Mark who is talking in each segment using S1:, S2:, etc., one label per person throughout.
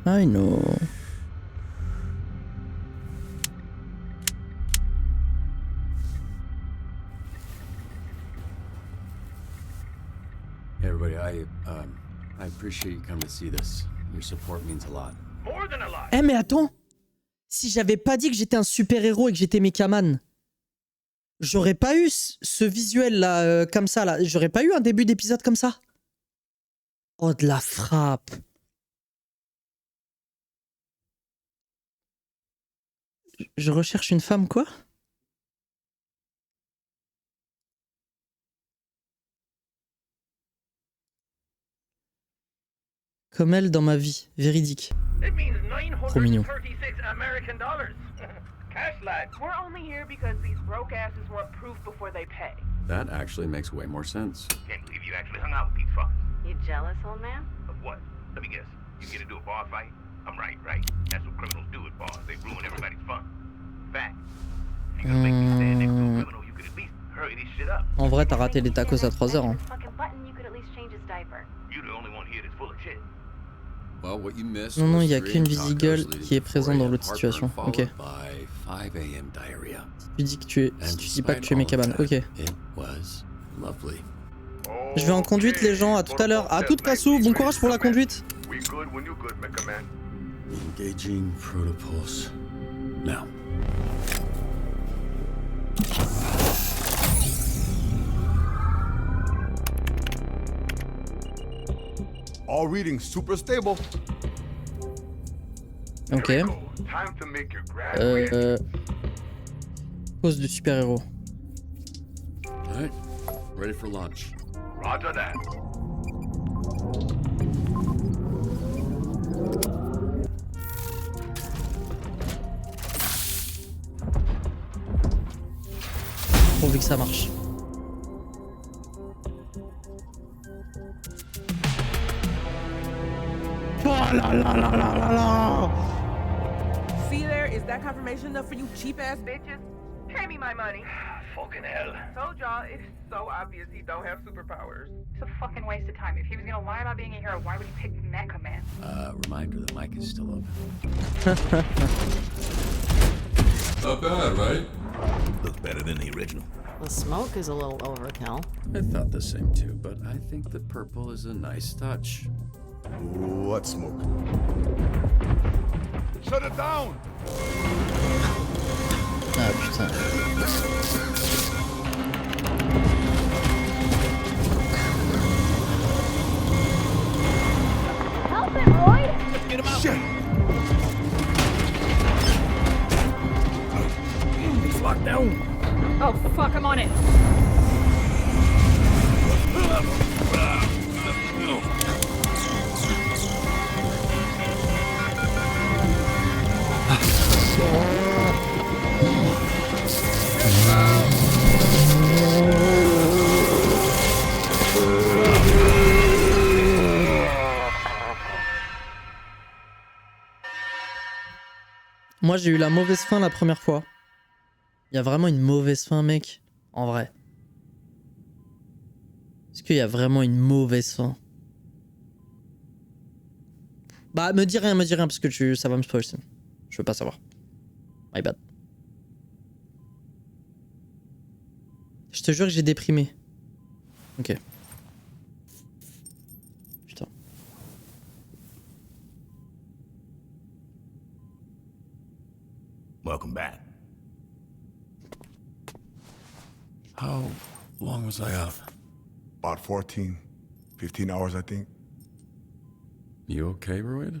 S1: I know.
S2: Hey everybody, I appreciate you coming to see this. Your support means a lot.
S3: More than a lot.
S1: Eh mais attends, si j'avais pas dit que j'étais un super-héros et que j'étais Mechaman, j'aurais pas eu ce visuel là, comme ça là. J'aurais pas eu un début d'épisode comme ça. Oh, de la frappe. Je recherche une femme, quoi? Comme elle dans ma vie, véridique.
S3: It means
S1: Trop mignon.
S3: 936 American dollars. Cash line.
S4: We're only here because these broke asses want proof before they pay.
S2: That actually makes way more sense.
S3: Can't believe you actually hung out with these fuckers.
S4: You jealous, old man?
S3: Of what? Let me guess. You get into a bar fight? I'm right, right? That's what criminals do at bars. They ruin everybody's fun. Fact. If you're gonna make me stand next to a criminal, you could at least hurry this shit up.
S1: En vrai, t'as raté les tacos à 3 heures. Hein.
S3: You're the only one here that's full of shit.
S2: Well, what you missed
S1: Non, non,
S2: was
S1: il y a
S2: 3
S1: qu'une
S2: tacos
S1: Visigle
S2: leading
S1: qui est
S2: to
S1: présente
S2: 4
S1: dans
S2: a.m.
S1: l'autre situation.
S2: heartburn,
S1: Ok.
S2: followed by 5 a.m. diarrhea.
S1: Tu dis que tu es, si
S2: And
S1: tu dis pas que tu es
S2: despite all
S1: Mechaman.
S2: of
S1: Ok.
S2: that, it was lovely.
S1: Je vais en conduite, les gens. À tout à l'heure. À toute cassou. Bon courage pour la conduite.
S3: We good when you good, Mecha Man.
S2: Engaging protopulse. Now.
S5: All reading super stable.
S1: Ok.
S3: Time to make your graduation.
S1: Pose du super-héros.
S2: Alright. Ready for launch.
S3: Roger that.
S1: Pourvu que ça marche. Oh là là là là là là!
S4: See there? Is that confirmation enough for you cheap ass bitches? Pay me my money.
S3: Fucking hell.
S4: Told y'all, it's so obvious he don't have superpowers.
S6: It's a fucking waste of time. If he was gonna lie about being a hero, why would he pick Mecha Man?
S2: Reminder the mic is still open.
S7: Not bad, right?
S3: Looks better than the original.
S8: The smoke is a little overkill.
S2: I thought the same too, but I think the purple is a nice touch.
S5: What smoke?
S3: Shut it down.
S1: Ah putain.
S6: Help him, Roy!
S3: Get him out.
S5: Shit!
S3: He's locked down.
S6: Oh, fuck, I'm on it.
S1: Moi, j'ai eu la mauvaise fin la première fois. Il y a vraiment une mauvaise fin, mec. En vrai. Est-ce qu'il y a vraiment une mauvaise fin? Bah, me dis rien, parce que ça va me spoiler. Je veux pas savoir. My bad. Je te jure que j'ai déprimé. Ok. Putain.
S3: Welcome back.
S2: How long was I out?
S5: About 14, 15 hours, I think.
S2: You okay, Royd?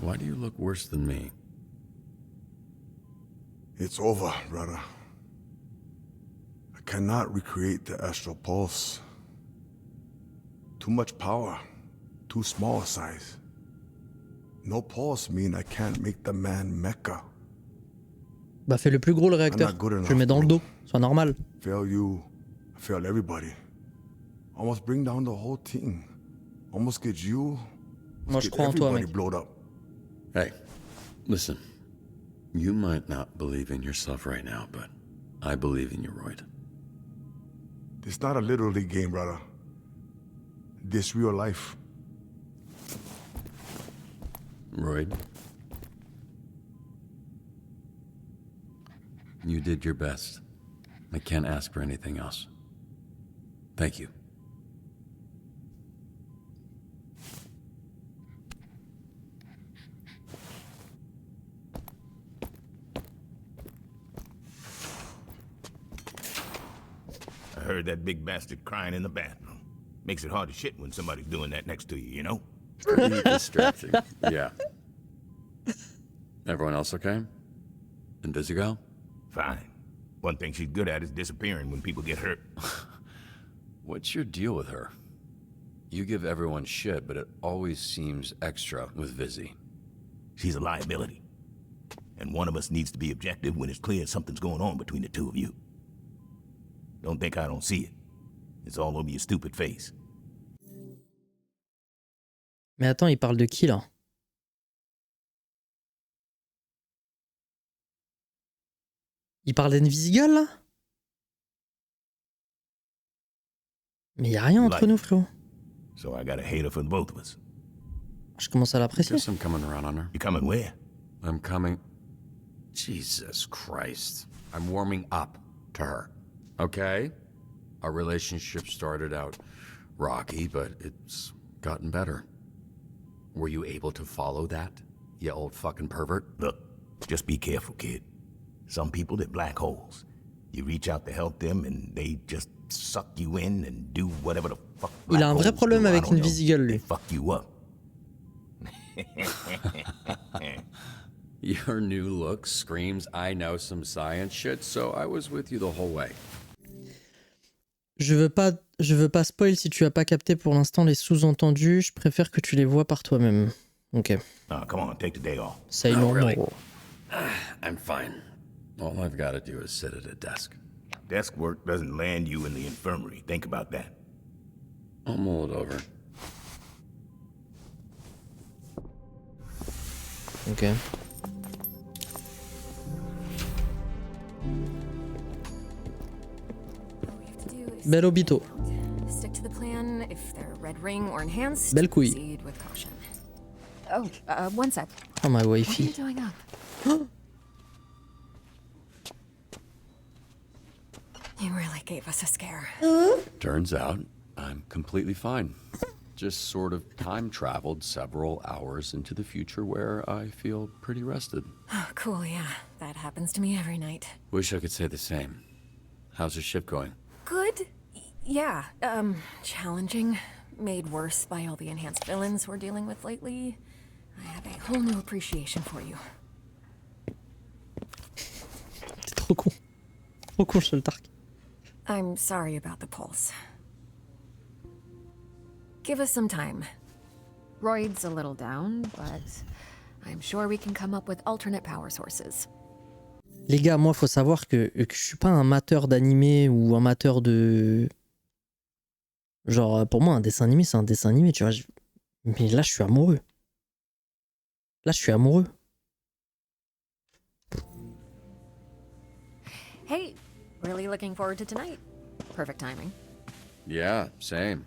S2: Why do you look worse than me?
S5: It's over, brother. I cannot recreate the astral pulse. Too much power, too small a size. No pulse mean I can't make the man Mecha.
S1: Bah, fais le plus gros le réacteur. Je le mets dans le dos. Sois normal.
S5: Fail you, I fail everybody. Almost bring down the whole team. Almost get you.
S1: Moi, je
S5: get
S1: crois en toi,
S5: everybody
S1: mec.
S5: blowed up.
S2: Hey, listen. You might not believe in yourself right now, but I believe in you, Royd.
S5: It's not a little league game, brother. This real life.
S2: Royd. You did your best. I can't ask for anything else. Thank you.
S3: I heard that big bastard crying in the bathroom. Makes it hard to shit when somebody's doing that next to you, you know?
S2: Pretty distracting. Yeah. Everyone else okay? Invisigo?
S3: Fine. One thing she's good at is disappearing when people get hurt.
S2: What's your deal with her? You give everyone shit, but it always seems extra with Vizzy.
S3: She's a liability. And one of us needs to be objective when it's clear something's going on between the two of you. Don't think I don't see it. It's all over your stupid face.
S1: Mais attends, il parle de qui là? Il parle d'Invisigal là? Mais y a rien entre nous, frérot.
S3: So I got a hater for the both of us.
S1: Je commence à l'apprécier.
S2: Guess I'm coming around on her.
S3: You coming where?
S2: I'm coming... Jesus Christ. I'm warming up to her. Okay? Our relationship started out rocky, but it's gotten better. Were you able to follow that, you old fucking pervert?
S3: Look, just be careful, kid. Some people, they're black holes. You reach out to help them and they just suck you in and do whatever the fuck.
S1: Il a un vrai problème avec Invisigal, lui.
S3: They fuck you up.
S2: Your new look screams I know some science shit, so I was with you the whole way.
S1: Je veux pas spoil si tu as pas capté pour l'instant les sous-entendus. Je préfère que tu les vois par toi-même. Ok.
S3: Oh, come on, take the day off.
S1: Say
S2: No,
S1: no
S2: really.
S1: more.
S2: I'm fine. All I've got to do is sit at a desk.
S3: Desk work doesn't land you in the infirmary. Think about that.
S2: I'll mull it over.
S1: Ok. Bel obito.
S9: Stick to the plan. If they're red ring or enhanced,
S1: Belle couille.
S9: proceed with caution. Oh, one sec.
S1: Oh my
S9: What are you
S1: wifey.
S9: doing up? You really gave us a scare.
S2: Turns out, I'm completely fine. Just sort of time traveled several hours into the future where I feel pretty rested.
S9: Oh, cool, yeah. That happens to me every night.
S2: Wish I could say the same. How's your shift going?
S9: Good? Yeah, challenging. Made worse by all the enhanced villains we're dealing with lately. I have a whole new appreciation for you.
S1: T'es trop con. Trop con, Sholtark.
S9: I'm sorry about the pulse. Give us some time. Royd's a little down, but I'm sure we can come up with alternate power sources.
S1: Les gars, moi, faut savoir que je suis pas un amateur d'animé ou amateur de... Genre, pour moi, un dessin animé, c'est un dessin animé, tu vois. Mais là, je suis amoureux. Là, je suis amoureux.
S9: Hey, really looking forward to tonight. Perfect timing.
S2: Yeah, same.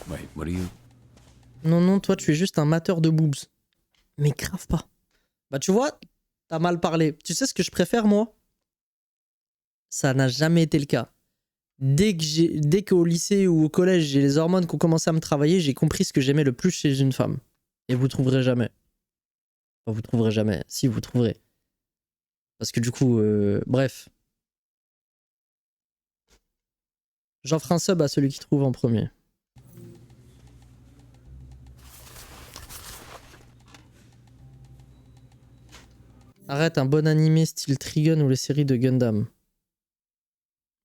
S2: Wait, what are you...
S1: Non, non, toi, tu es juste un amateur de boobs. Mais grave pas. Bah, tu vois, t'as mal parlé. Tu sais ce que je préfère, moi? Ça n'a jamais été le cas. Dès qu'au lycée ou au collège, j'ai les hormones qui ont commencé à me travailler, j'ai compris ce que j'aimais le plus chez une femme. Et vous trouverez jamais. Enfin, vous trouverez jamais. Si, vous trouverez. Parce que du coup, bref. J'offre un sub à celui qui trouve en premier. Arrête, un bon animé style Trigun ou les séries de Gundam.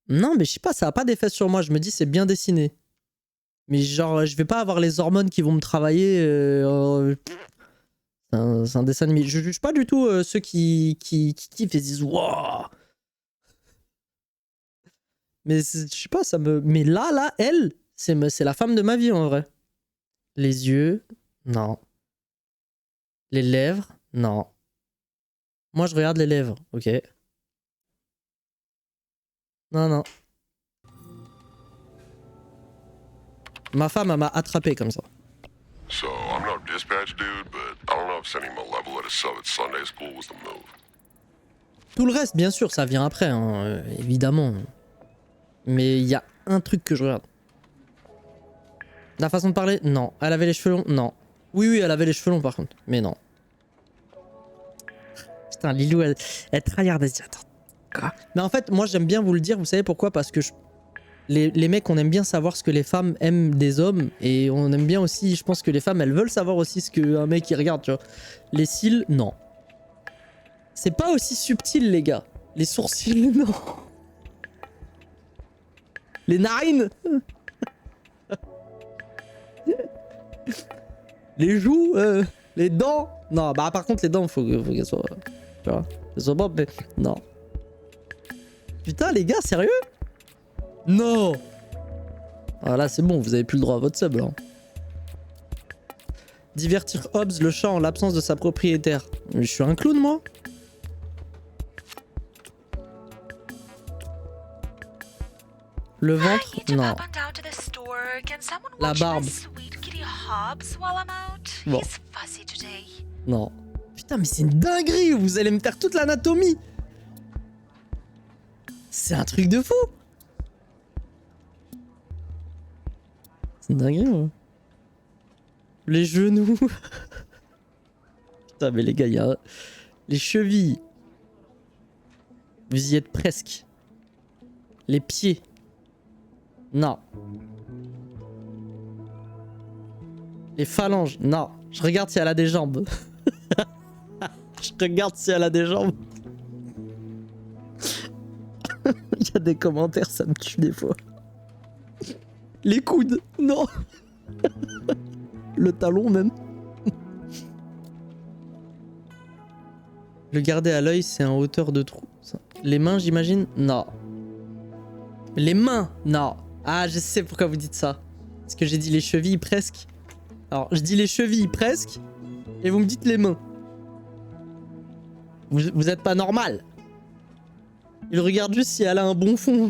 S1: Non, mais je sais pas, ça a pas d'effet sur moi. Je me dis, c'est bien dessiné. Mais genre, je vais pas avoir les hormones qui vont me travailler. C'est un dessin animé. Je juge pas du tout ceux qui kiffent et se disent waouh. Mais je sais pas, ça me. Mais là, elle, c'est la femme de ma vie en vrai. Les yeux, non. Les lèvres, non. Moi, je regarde les lèvres, ok. Non, non. Ma femme, elle m'a attrapé comme ça.
S5: So I'm not
S10: dispatch dude, but I don't know if sending him a level at a sub at Sunday school was the move.
S1: Tout le reste, bien sûr, ça vient après, hein, évidemment. Mais il y a un truc que je regarde. La façon de parler, non. Elle avait les cheveux longs, non. Oui, elle avait les cheveux longs par contre, mais non. Putain, Lilou, elle tryhard, elle se dit, attends, quoi? Mais en fait, moi j'aime bien vous le dire, vous savez pourquoi? Parce que les mecs, on aime bien savoir ce que les femmes aiment des hommes, et on aime bien aussi, je pense que les femmes, elles veulent savoir aussi ce qu'un mec il regarde, tu vois. Les cils, non. C'est pas aussi subtil, les gars. Les sourcils, non. Les narines. Les joues, les dents. Non, bah par contre les dents, faut qu'elles soient, tu vois, qu'elles soient propres, mais non. Putain les gars, sérieux? Non. Ah là c'est bon, vous avez plus le droit à votre sub là. Divertir Hobbs le chat en l'absence de sa propriétaire. Mais je suis un clown moi. Le ventre, non. La barbe. Bon. Non. Putain, mais c'est une dinguerie. Vous allez me faire toute l'anatomie. C'est un truc de fou. C'est une dinguerie, ouais. Les genoux. Putain, mais les gars, il y a... Les chevilles. Vous y êtes presque. Les pieds. Non. Les phalanges, non. Je regarde si elle a des jambes. Je regarde si elle a des jambes. Il y a des commentaires, ça me tue des fois. Les coudes, non. Le talon même. Le garder à l'œil, c'est en hauteur de trou. Les mains, j'imagine? Non. Les mains? Non. Ah, je sais pourquoi vous dites ça. Parce que j'ai dit les chevilles presque. Alors, je dis les chevilles presque. Et vous me dites les mains. Vous êtes pas normal. Il regarde juste si elle a un bon fond.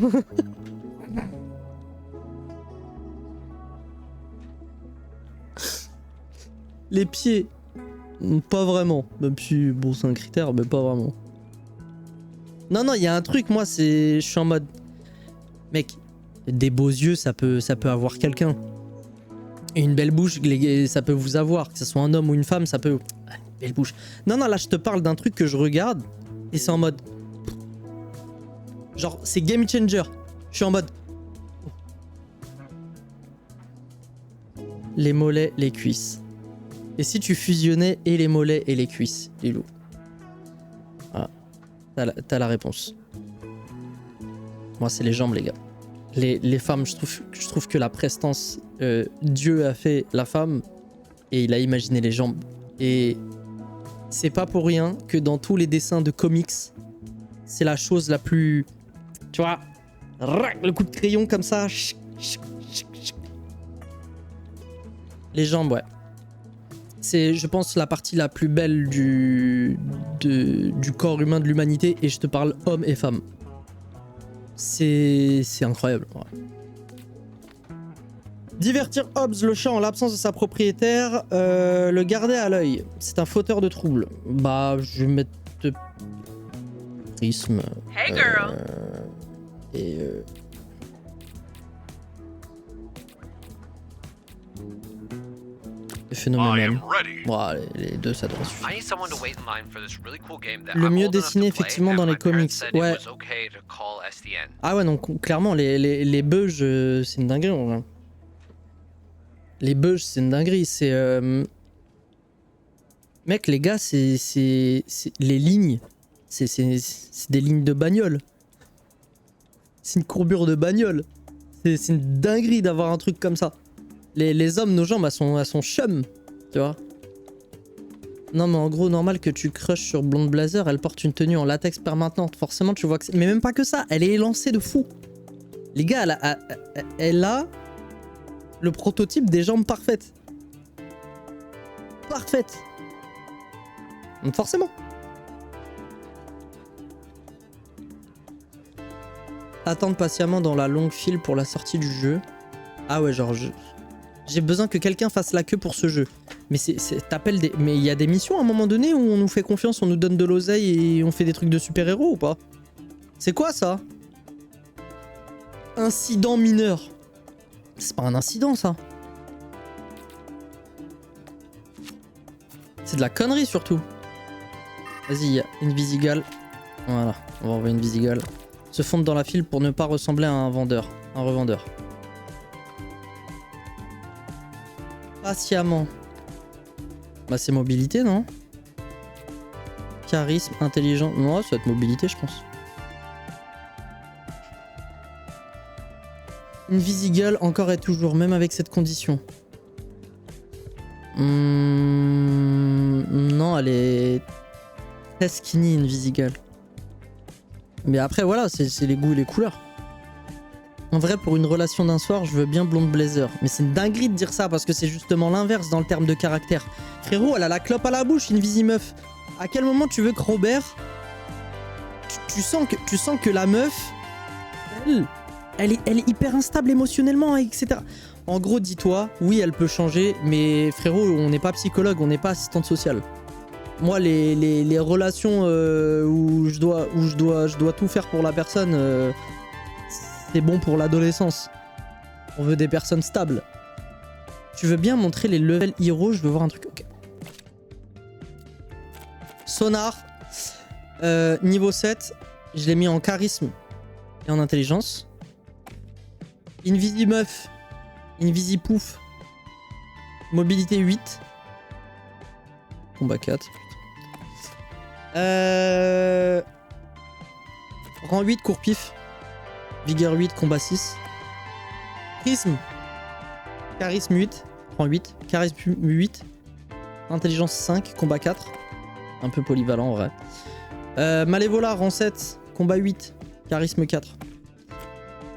S1: Les pieds. Pas vraiment. Même si, bon, c'est un critère, mais pas vraiment. Non, non, il y a un truc, moi, c'est... Je suis en mode... Mec, des beaux yeux, ça peut avoir quelqu'un. Et une belle bouche, ça peut vous avoir. Que ce soit un homme ou une femme, ça peut... Belle bouche. Non, non, là, je te parle d'un truc que je regarde. Et c'est en mode... Genre, c'est game changer. Je suis en mode... Les mollets, les cuisses. Et si tu fusionnais et les mollets et les cuisses, Lilou? Voilà. T'as la réponse. Moi, c'est les jambes, les gars. Les femmes, je trouve que la prestance... Dieu a fait la femme et il a imaginé les jambes. Et c'est pas pour rien que dans tous les dessins de comics, c'est la chose la plus... Tu vois, le coup de crayon comme ça. Les jambes, ouais. C'est, je pense, la partie la plus belle du corps humain de l'humanité. Et je te parle hommes et femmes. C'est incroyable. Ouais. Divertir Hobbs le chat en l'absence de sa propriétaire. Le garder à l'œil. C'est un fauteur de trouble. Bah, je vais mettre... Prisme.
S6: Hey girl.
S1: Et... Phénoménal. Bon, les deux, ça devrait suffire. Le mieux dessiné, effectivement, dans les comics. Ouais. Ah ouais, donc clairement, les bugs, c'est une dinguerie, en vrai. Les bugs, c'est une dinguerie. C'est... Mec, les gars, c'est les lignes. C'est des lignes de bagnole. C'est une courbure de bagnole. C'est une dinguerie d'avoir un truc comme ça. Les hommes, nos jambes, elles sont chum, tu vois. Non, mais en gros, normal que tu crushes sur Blonde Blazer, elle porte une tenue en latex permanente. Forcément, tu vois que... Mais même pas que ça, elle est élancée de fou. Les gars, elle a le prototype des jambes parfaites. Parfaites. Donc forcément. Attendre patiemment dans la longue file pour la sortie du jeu. Ah ouais, genre... J'ai besoin que quelqu'un fasse la queue pour ce jeu. Mais t'appelles des... Mais il y a des missions à un moment donné où on nous fait confiance, on nous donne de l'oseille et on fait des trucs de super-héros ou pas? C'est quoi ça? Incident mineur. C'est pas un incident ça. C'est de la connerie surtout. Vas-y, il y a une Visigal. Voilà, on va envoyer une Visigal. Se fondre dans la file pour ne pas ressembler à un vendeur, un revendeur. Patiemment. Bah c'est mobilité, non? Charisme, intelligent. Non, ça va être mobilité, je pense. Une Visigal encore et toujours, même avec cette condition. Non, elle est très skinny, une Visigal. Mais après, voilà, c'est les goûts et les couleurs. En vrai, pour une relation d'un soir, je veux bien blonde blazer. Mais c'est une dinguerie de dire ça, parce que c'est justement l'inverse dans le terme de caractère. Frérot, elle a la clope à la bouche, une Visimeuf. À quel moment tu veux que Robert... Tu sens que la meuf... Elle est hyper instable émotionnellement, etc. En gros, dis-toi, oui, elle peut changer, mais frérot, on n'est pas psychologue, on n'est pas assistante sociale. Moi, les relations où je dois tout faire pour la personne, c'est bon pour l'adolescence. On veut des personnes stables. Tu veux bien montrer les level heroes? Je veux voir un truc. Ok. Sonar, niveau 7, je l'ai mis en charisme et en intelligence. Invisimeuf, Invisipouf, mobilité 8, combat 4. Rang 8, court-pif, vigueur 8, combat 6. Prisme, charisme 8, rang 8, charisme 8, intelligence 5, combat 4. Un peu polyvalent en vrai. Malévola, rang 7, combat 8, charisme 4.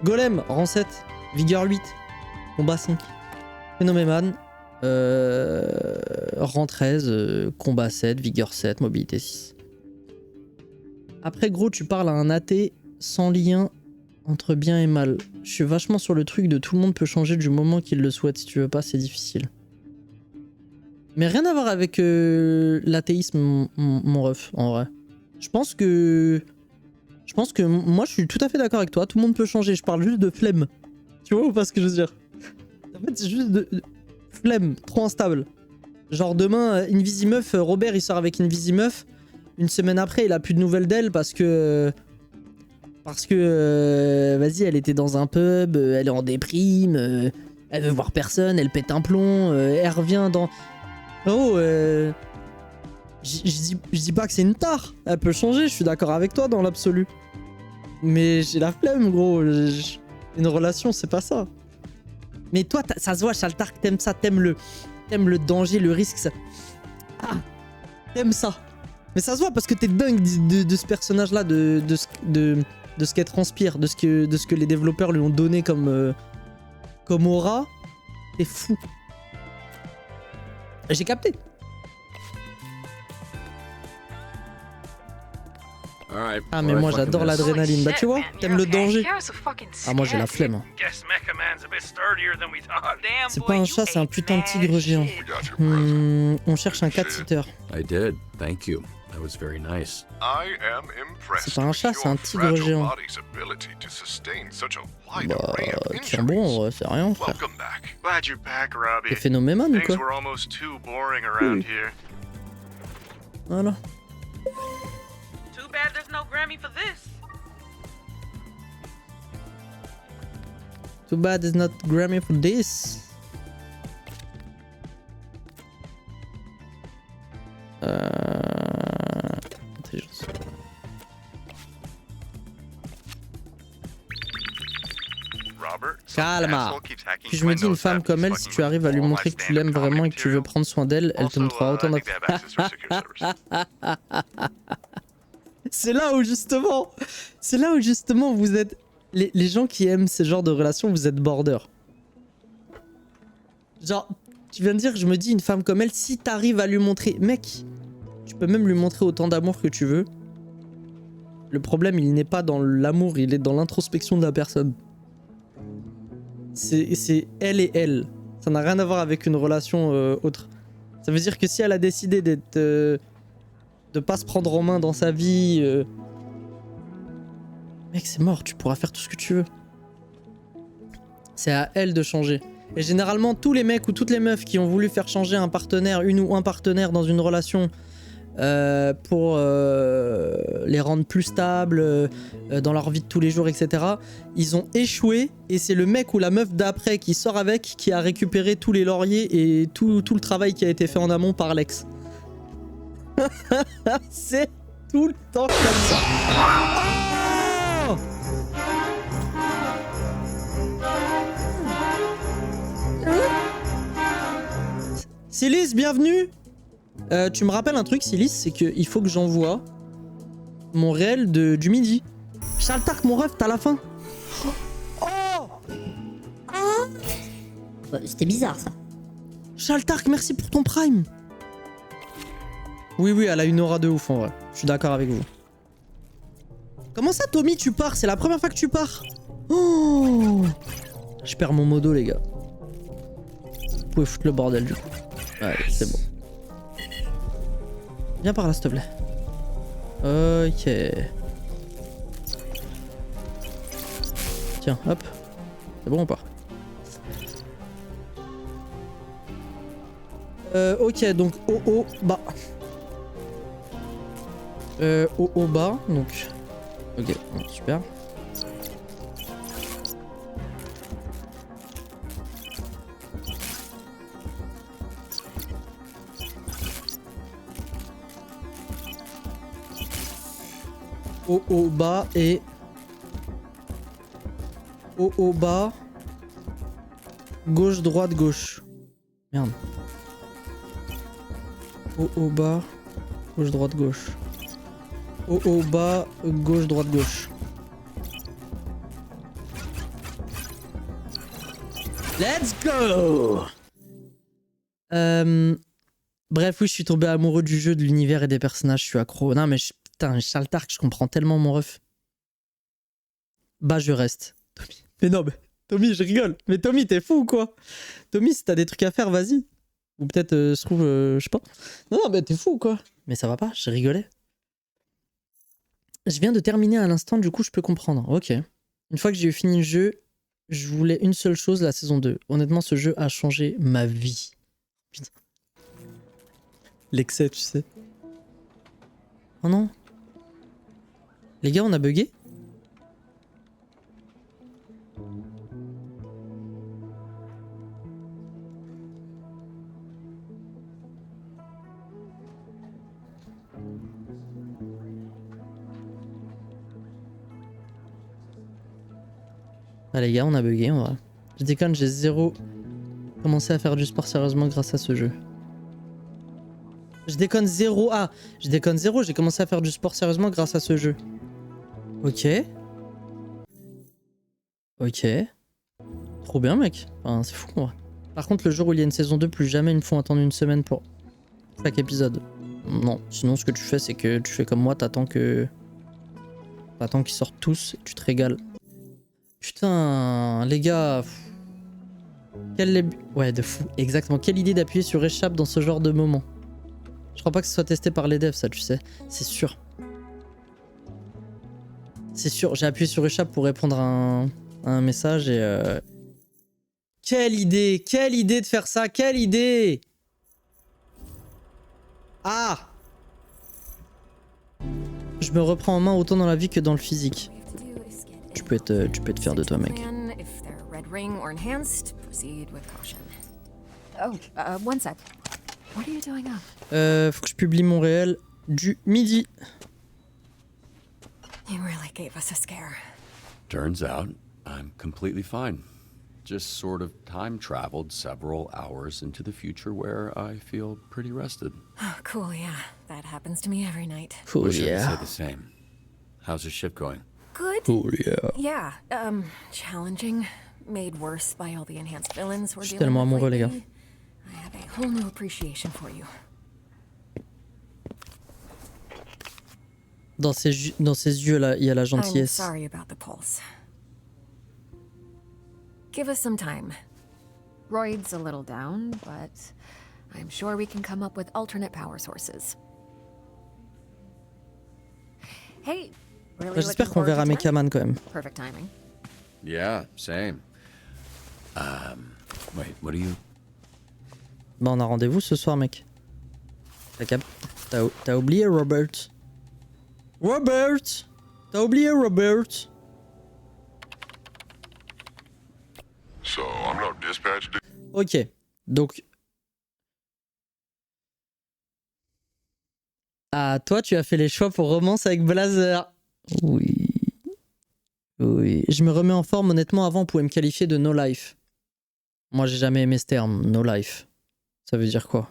S1: Golem, rang 7, vigueur 8, combat 5. Phénoméman, rang 13, combat 7, vigueur 7, mobilité 6. Après gros, tu parles à un athée sans lien entre bien et mal. Je suis vachement sur le truc de tout le monde peut changer du moment qu'il le souhaite. Si tu veux pas, c'est difficile. Mais rien à voir avec l'athéisme, mon ref, en vrai. Je pense que moi je suis tout à fait d'accord avec toi. Tout le monde peut changer. Je parle juste de flemme. Tu vois ou pas ce que je veux dire? En fait, c'est juste de flemme, trop instable. Genre demain, Invisimeuf, Robert il sort avec Invisimeuf. Une semaine après, il a plus de nouvelles d'elle parce que vas-y, elle était dans un pub, elle est en déprime, elle veut voir personne, elle pète un plomb, elle revient dans... Oh, je dis pas que c'est une tare, elle peut changer, je suis d'accord avec toi dans l'absolu. Mais j'ai la flemme, gros. Une relation, c'est pas ça. Mais toi, ça se voit, Chaltark, t'aimes ça, t'aimes le danger, le risque, ça... Ah, t'aimes ça. Mais ça se voit parce que t'es dingue de ce personnage-là, de ce qu'elle transpire, de ce que les développeurs lui ont donné comme aura. T'es fou. J'ai capté. Ah mais moi j'adore l'adrénaline. Bah tu vois, t'aimes le danger. Ah moi j'ai la flemme. C'est pas un chat, c'est un putain de tigre géant. On cherche un cat-sitter. C'est pas un chat, c'est un tigre géant. Bah, tiens bon, c'est rien, frère. T'es phénoméman ou quoi? Voilà.
S4: Too bad there's no Grammy for this.
S1: Too bad there's not Grammy for this. Intelligence. Calma. Puis je me dis, une femme comme elle, si tu arrives à lui montrer que tu l'aimes vraiment et que tu veux prendre soin d'elle, elle te montrera autant d'affection. C'est là où justement vous êtes... Les gens qui aiment ce genre de relation, vous êtes border. Genre, tu viens de dire, je me dis, une femme comme elle, si t'arrives à lui montrer... Mec, tu peux même lui montrer autant d'amour que tu veux. Le problème, il n'est pas dans l'amour, il est dans l'introspection de la personne. C'est elle et elle. Ça n'a rien à voir avec une relation autre. Ça veut dire que si elle a décidé d'être... de pas se prendre en main dans sa vie... Mec, c'est mort, tu pourras faire tout ce que tu veux. C'est à elle de changer. Et généralement, tous les mecs ou toutes les meufs qui ont voulu faire changer un partenaire, une ou un partenaire dans une relation pour les rendre plus stables dans leur vie de tous les jours, etc., ils ont échoué et c'est le mec ou la meuf d'après qui sort avec qui a récupéré tous les lauriers et tout le travail qui a été fait en amont par l'ex. C'est tout le temps comme ça. Oh! Silis, bienvenue. Tu me rappelles un truc, Silis, c'est qu'il faut que j'envoie mon réel du midi. Chaltark, mon ref, t'as la fin. Oh!
S11: C'était bizarre ça.
S1: Chaltark, merci pour ton prime. Oui, elle a une aura de ouf en vrai. Je suis d'accord avec vous. Comment ça, Tommy, tu pars? C'est la première fois que tu pars. Oh! Je perds mon modo, les gars. Vous pouvez foutre le bordel du coup. Ouais, c'est bon. Viens par là, s'il te plaît. Ok. Tiens, hop. C'est bon, on part. Ok, donc au bas. Au bas, donc. Ok, bon, super. Au bas et au bas, gauche droite gauche. Merde. Au bas, gauche droite gauche. Au bas, gauche droite gauche. Let's go. Bref, oui, je suis tombé amoureux du jeu, de l'univers et des personnages. Je suis accro. Non, mais putain, Chaltark, je comprends tellement mon ref. Bah, je reste. Tommy. Mais non, mais Tommy, je rigole. Mais Tommy, t'es fou ou quoi? Tommy, si t'as des trucs à faire, vas-y. Ou peut-être, se trouve, je sais pas. Non, mais t'es fou ou quoi? Mais ça va pas, je rigolais. Je viens de terminer à l'instant, du coup, je peux comprendre. Ok. Une fois que j'ai eu fini le jeu, je voulais une seule chose, la saison 2. Honnêtement, ce jeu a changé ma vie. Putain. L'excès, tu sais. Oh non. Les gars, on a bugué? Ah les gars, on a bugué en vrai. Je déconne, j'ai zéro commencé à faire du sport sérieusement grâce à ce jeu. Je déconne zéro. Ah, je déconne zéro, j'ai commencé à faire du sport sérieusement grâce à ce jeu. Ok. Ok. Trop bien mec. Enfin, c'est fou en vrai. Par contre, le jour où il y a une saison 2, plus jamais ils me font attendre une semaine pour chaque épisode. Non, sinon ce que tu fais, c'est que tu fais comme moi, t'attends qu'ils sortent tous et tu te régales. Putain, les gars. Ouais, de fou. Exactement. Quelle idée d'appuyer sur échappe dans ce genre de moment. Je crois pas que ce soit testé par les devs, ça, tu sais. C'est sûr. C'est sûr. J'ai appuyé sur échappe pour répondre à un message et... Quelle idée! Quelle idée de faire ça! Quelle idée! Ah! Je me reprends en main autant dans la vie que dans le physique. Tu peux être fier de toi, mec. Faut que je publie mon réel du midi.
S9: You really gave us a scare.
S2: Turns out, I'm completely fine. Just sort of time traveled several hours into the future where I feel pretty rested.
S9: Oh, cool, yeah. That happens to me every night.
S1: Cool,
S2: Wish I could
S1: yeah.
S2: say the same. How's your shift going?
S9: Good.
S1: Cool, yeah.
S9: Yeah, challenging. Made worse by all the enhanced villains we're
S1: Je suis
S9: dealing
S1: tellement
S9: with
S1: amoureux, les gars.
S9: lately. I have a whole new appreciation for you.
S1: Dans ses yeux, là, il y a la
S9: I'm
S1: gentillesse.
S9: sorry about the pulse. Give us some time. Royd's a little down, but I'm sure we can come up with alternate power sources. Hey, really
S1: J'espère
S9: looking
S1: qu'on
S9: forward to
S1: verra
S9: tonight?
S1: Mekaman quand même.
S9: Perfect timing.
S2: Yeah, same. Wait, what are you...
S1: Bah on a rendez-vous ce soir mec. T'as oublié Robert. Robert! T'as oublié Robert.
S10: So, I'm not dispatched.
S1: Ok, donc... Ah, toi tu as fait les choix pour romance avec Blazer. Oui. Oui. Je me remets en forme, honnêtement, avant on pouvait me qualifier de no life. Moi j'ai jamais aimé ce terme, no life. Ça veut dire quoi?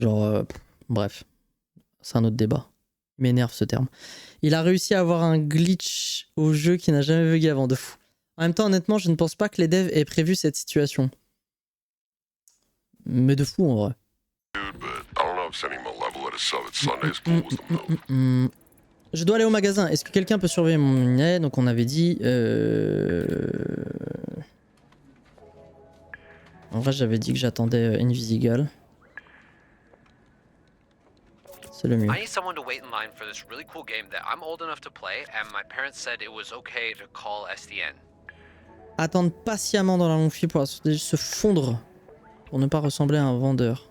S1: Genre, bref. C'est un autre débat. Il m'énerve ce terme. Il a réussi à avoir un glitch au jeu qui n'a jamais bugué avant, de fou. En même temps, honnêtement, je ne pense pas que les devs aient prévu cette situation. Mais de fou en vrai. Je dois aller au magasin. Est-ce que quelqu'un peut surveiller mon... Donc on avait dit... En vrai, j'avais dit que j'attendais Invisigal. C'est le mieux.
S11: I need someone to wait in line for this really cool game that I'm old enough to play, and my parents said it was okay to call SDN.
S1: Attendre patiemment dans la longue file pour se fondre. Pour ne pas ressembler à un vendeur.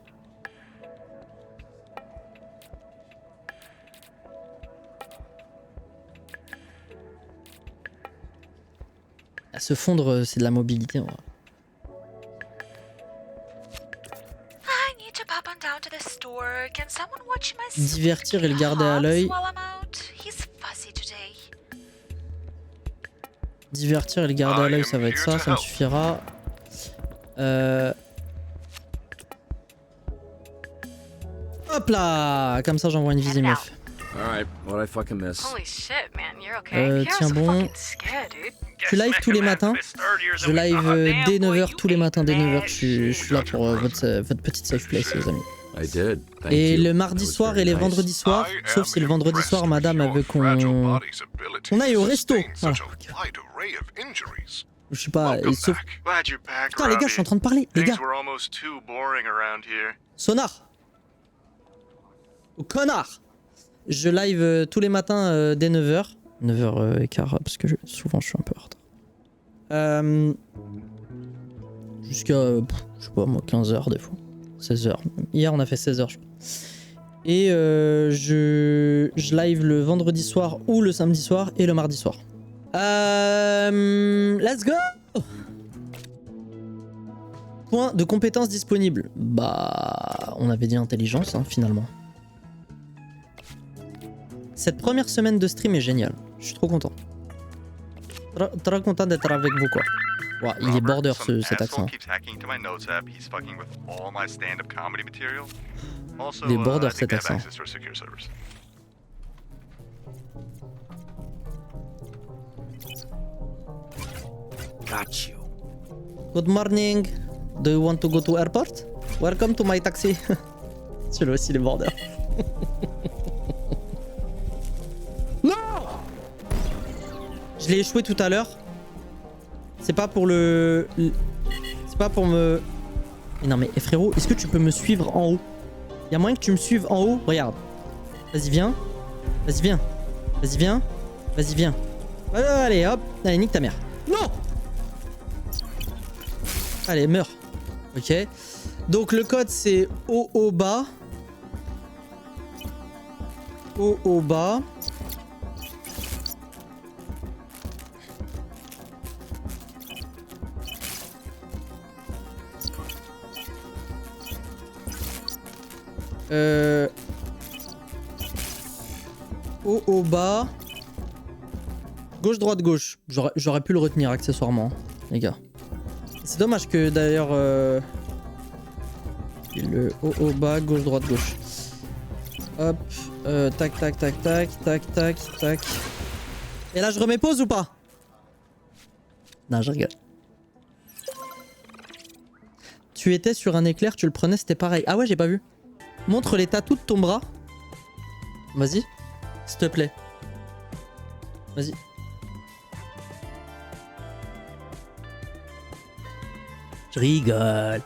S1: À se fondre, c'est de la mobilité en vrai. Divertir et le garder à l'œil. Divertir et le garder à l'œil, ça va être ça, ça me suffira. Hop là! Comme ça, j'envoie une visée meuf.
S2: Alright, what I fucking miss?
S6: Holy shit, man, you're okay.
S1: Tiens bon. Tu live tous les matins. Je live dès 9h tous les matins, dès 9h. Je suis là pour votre petite safe place, les amis.
S2: I did. Thank
S1: Et
S2: you.
S1: le mardi soir et les vendredis soirs, sauf si le vendredi soir, madame elle veut qu'on aille au resto. Voilà. Je sais pas. Sauf... Putain, les gars, je suis en train de parler. Les gars. Sonar. Oh, connard. Je live tous les matins dès 9h. 9h15, parce que souvent je suis un peu en retard. Jusqu'à, je sais pas moi, 15h des fois. 16h. Hier on a fait 16h je crois. Et je live le vendredi soir ou le samedi soir et le mardi soir. Let's go. Point de compétences disponibles. Bah, on avait dit intelligence hein, finalement. Cette première semaine de stream est géniale. Je suis trop content. Très content d'être avec vous quoi. Wow, il est border cet accent. Il est border cet accent.
S2: Got you.
S1: Good morning. Do you want to go to airport? Welcome to my taxi. Celui-là aussi, il est border. Non! Je l'ai échoué tout à l'heure. C'est pas pour le... C'est pas pour me... Mais non mais frérot, est-ce que tu peux me suivre en haut? Y'a moyen que tu me suives en haut? Regarde. Vas-y viens. Vas-y viens. Vas-y viens. Vas-y viens. Allez hop. Allez nique ta mère. Non! Allez meurs. Ok. Donc le code c'est OOBA. OOBA. Haut au bas. Gauche, droite, gauche. J'aurais pu le retenir accessoirement, les gars. C'est dommage que d'ailleurs... le haut au bas, gauche, droite, gauche. Hop. Tac, tac, tac, tac, tac, tac, tac. Et là, je remets pause ou pas? Non, je rigole. Tu étais sur un éclair, tu le prenais, c'était pareil. Ah ouais, j'ai pas vu. Montre les tatous de ton bras. Vas-y. S'il te plaît. Vas-y. Je rigole.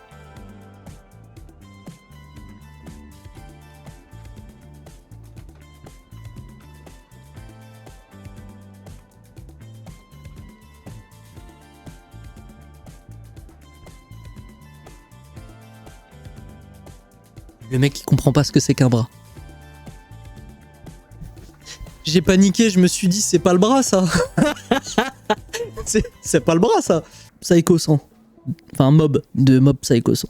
S1: Le mec, il comprend pas ce que c'est qu'un bras. J'ai paniqué, je me suis dit, c'est pas le bras, ça. c'est pas le bras, ça. Psycho 100. Enfin, Mob, de Mob Psycho 100.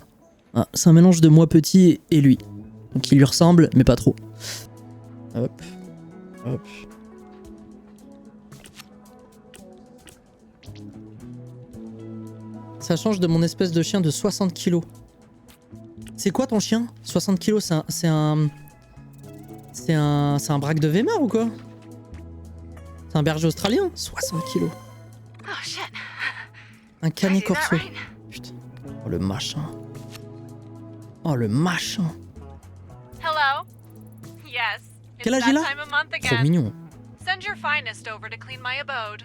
S1: Ah, c'est un mélange de moi petit et lui. Donc il lui ressemble, mais pas trop. Hop. Hop. Ça change de mon espèce de chien de 60 kilos. C'est quoi ton chien? 60 kilos, c'est un braque de Weimar ou quoi? C'est un berger australien? 60 kilos.
S6: Oh shit.
S1: Un canet corso. Putain. Oh le machin. Oh le machin.
S6: Hello? Yes.
S1: Quel âge il a? Trop mignon.
S6: Send your finest over to clean my abode.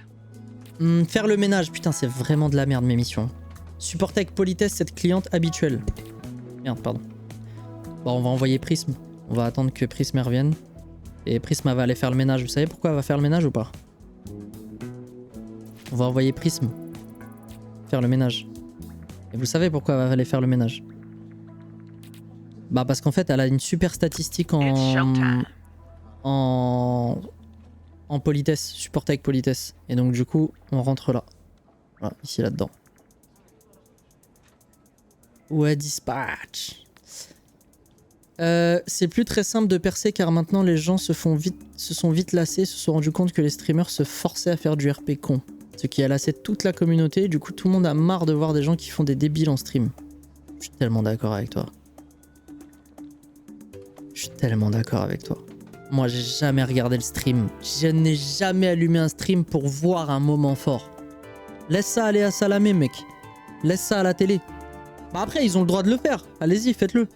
S1: Faire le ménage. Putain, c'est vraiment de la merde mes missions. Supporter avec politesse cette cliente habituelle. Merde, pardon. Bon, on va envoyer Prism. On va attendre que Prism revienne. Et Prism va aller faire le ménage. Vous savez pourquoi elle va faire le ménage ou pas? On va envoyer Prism faire le ménage. Et vous savez pourquoi elle va aller faire le ménage? Bah parce qu'en fait elle a une super statistique en politesse, supporter avec politesse. Et donc du coup on rentre là. Voilà, ici là-dedans. Ouais, dispatch. C'est plus très simple de percer car maintenant les gens se sont vite lassés, se sont rendus compte que les streamers se forçaient à faire du RP con. Ce qui a lassé toute la communauté, du coup tout le monde a marre de voir des gens qui font des débiles en stream. Je suis tellement d'accord avec toi. Je suis tellement d'accord avec toi. Moi j'ai jamais regardé le stream. Je n'ai jamais allumé un stream pour voir un moment fort. Laisse ça aller à Salamé mec. Laisse ça à la télé. Bah après ils ont le droit de le faire. Allez-y, faites-le.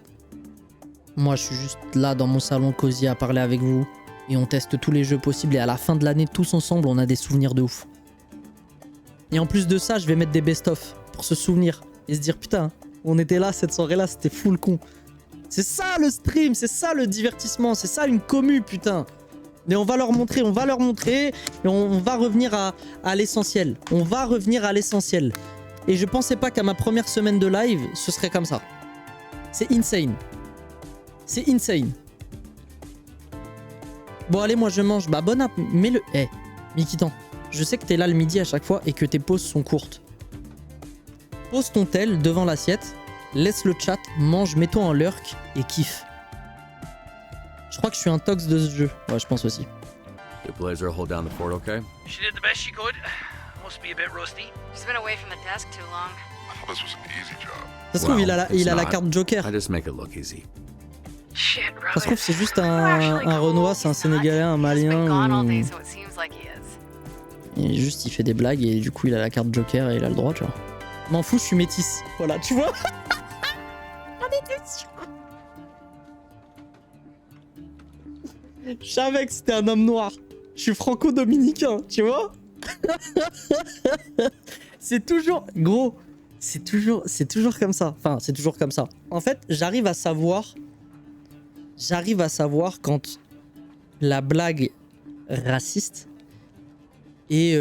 S1: Moi je suis juste là dans mon salon cosy à parler avec vous. Et on teste tous les jeux possibles et à la fin de l'année tous ensemble on a des souvenirs de ouf. Et en plus de ça je vais mettre des best-of pour se souvenir. Et se dire putain on était là cette soirée là c'était full con. C'est ça le stream, c'est ça le divertissement, c'est ça une commu putain. Et on va leur montrer et on va revenir à l'essentiel. On va revenir à l'essentiel. Et je pensais pas qu'à ma première semaine de live, ce serait comme ça. C'est insane. C'est insane. Bon allez, moi je mange. Bah bon app, mets-le... Eh, Mikitan, je sais que t'es là le midi à chaque fois et que tes pauses sont courtes. Pose ton tel devant l'assiette, laisse le chat, mange, mets-toi en lurk et kiffe. Je crois que je suis un tox de ce jeu. Ouais, je pense aussi.
S2: Did Blazer hold down the fort okay?
S3: She did the best she could. Must be a bit rusty.
S6: She's been away from the desk too long.
S10: I thought this was an easy job.
S1: Ça se trouve, il a la carte Joker.
S2: I just make it look easy.
S3: Shit, really?
S1: Ça se trouve, c'est juste un Renois, c'est un Sénégalais, un Malien. Et juste, il fait des blagues et du coup, il a la carte Joker et il a le droit, tu vois. M'en fous, je suis métisse. Voilà, tu vois. On était sûr. Je savais que c'était un homme noir. Je suis franco-dominicain, tu vois. C'est toujours... Gros, c'est toujours comme ça. Enfin, c'est toujours comme ça. En fait, j'arrive à savoir quand la blague raciste est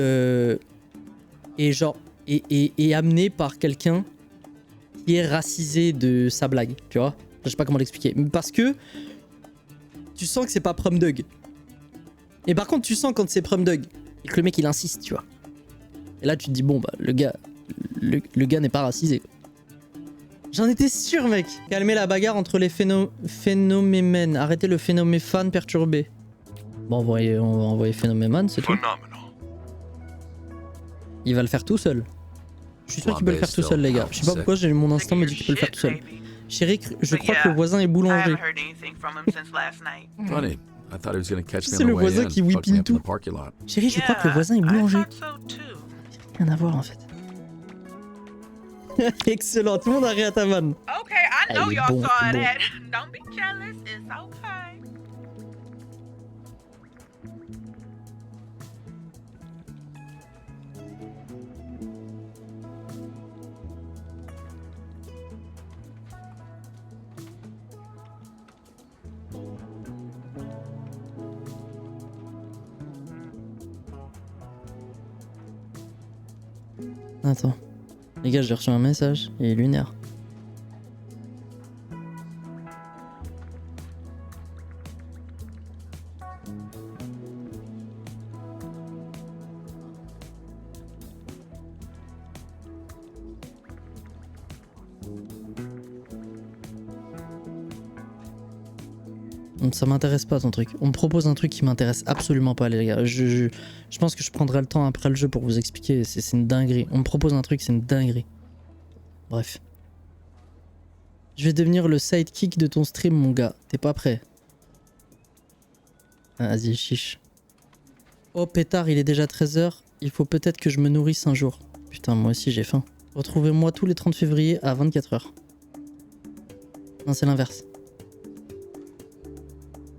S1: amenée par quelqu'un qui est racisé de sa blague, tu vois. Je sais pas comment l'expliquer. Parce que tu sens que c'est pas Prum Dug. Et par contre, tu sens quand c'est Prum Dug et que le mec il insiste, tu vois. Et là, tu te dis, bon, bah, le gars n'est pas racisé. J'en étais sûr, mec. Calmer la bagarre entre les phénomémènes. Arrêtez le phénoméphane perturbé. Bon, on va envoyer phénomémane, c'est tout. Il va le faire tout seul. Je suis sûr qu'il peut le faire tout seul, les gars. Je sais pas pourquoi mon instinct me dit qu'il peut le faire tout seul. Chérie, je crois que le voisin est boulanger.
S2: Funny. I thought he was gonna catch me
S1: C'est
S2: on
S1: le
S2: the way
S1: voisin
S2: in,
S1: qui
S2: fuck me
S1: whippine
S2: up in
S1: tout.
S2: the parking lot.
S1: Chérie, je crois que le voisin est boulanger. Rien à voir en fait. Excellent, tout le monde a ri à ta vanne.
S4: Okay, I know
S1: Hey,
S4: y'all
S1: bon,
S4: saw
S1: bon.
S4: that. Don't be jealous. It's okay.
S1: Attends. Les gars, j'ai reçu un message. Il est lunaire. Ça m'intéresse pas ton truc. On me propose un truc qui m'intéresse absolument pas, les gars. Je pense que je prendrai le temps après le jeu pour vous expliquer. C'est une dinguerie. On me propose un truc, c'est une dinguerie. Bref. Je vais devenir le sidekick de ton stream, mon gars. T'es pas prêt? Ah, vas-y, chiche. Oh pétard, il est déjà 13h. Il faut peut-être que je me nourrisse un jour. Putain, moi aussi j'ai faim. Retrouvez-moi tous les 30 février à 24h. Non, c'est l'inverse.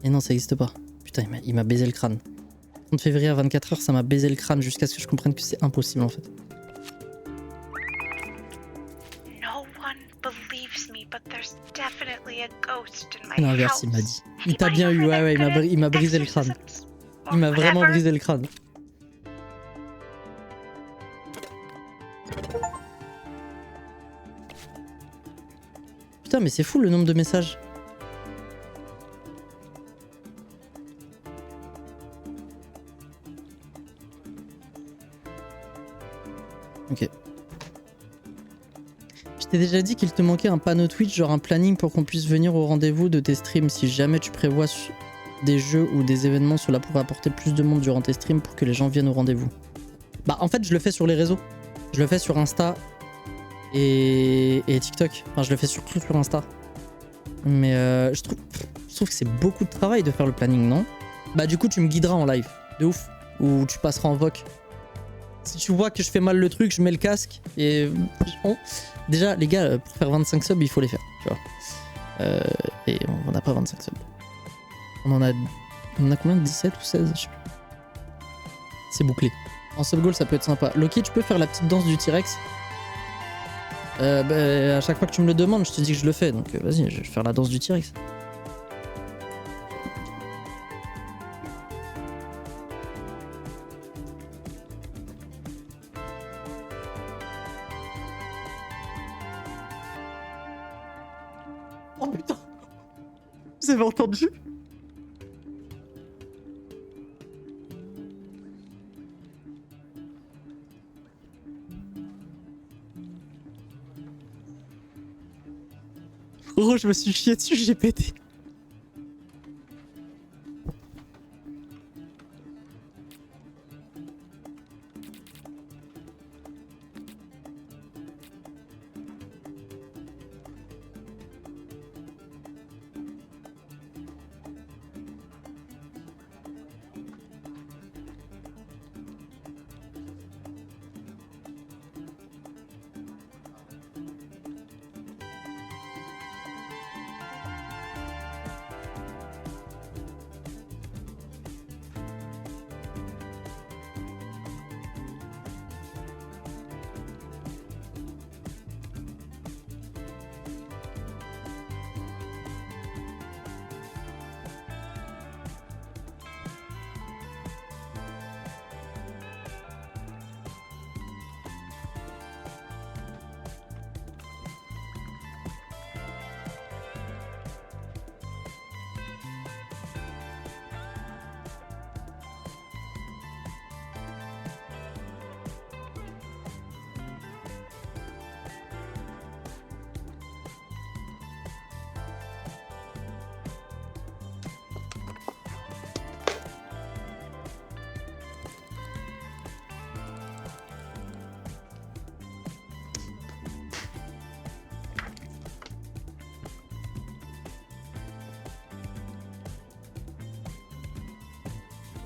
S1: Et non, ça existe pas. Putain, il m'a baisé le crâne. 30 février à 24h, ça m'a baisé le crâne jusqu'à ce que je comprenne que c'est impossible en fait. L'inverse, il m'a dit. Il t'a bien eu, ouais, il m'a brisé le crâne. Il m'a vraiment brisé le crâne. Putain, mais c'est fou le nombre de messages. Ok. Je t'ai déjà dit qu'il te manquait un panneau Twitch, genre un planning pour qu'on puisse venir au rendez-vous de tes streams si jamais tu prévois des jeux ou des événements, cela pourrait apporter plus de monde durant tes streams pour que les gens viennent au rendez-vous. Bah en fait je le fais sur les réseaux. Je le fais sur Insta et TikTok. Enfin je le fais surtout sur Insta. Mais je trouve que c'est beaucoup de travail de faire le planning, non? Bah du coup tu me guideras en live, de ouf. Ou tu passeras en voc. Si tu vois que je fais mal le truc, je mets le casque et... Déjà, les gars, pour faire 25 subs, il faut les faire, tu vois. Et on n'a pas 25 subs. On en a combien? 17 ou 16? Je sais plus. C'est bouclé. En sub goal, ça peut être sympa. Loki, tu peux faire la petite danse du T-Rex? À chaque fois que tu me le demandes, je te dis que je le fais. Donc vas-y, je vais faire la danse du T-Rex. Oh putain! Vous avez entendu? Oh, je me suis chié dessus, j'ai pété.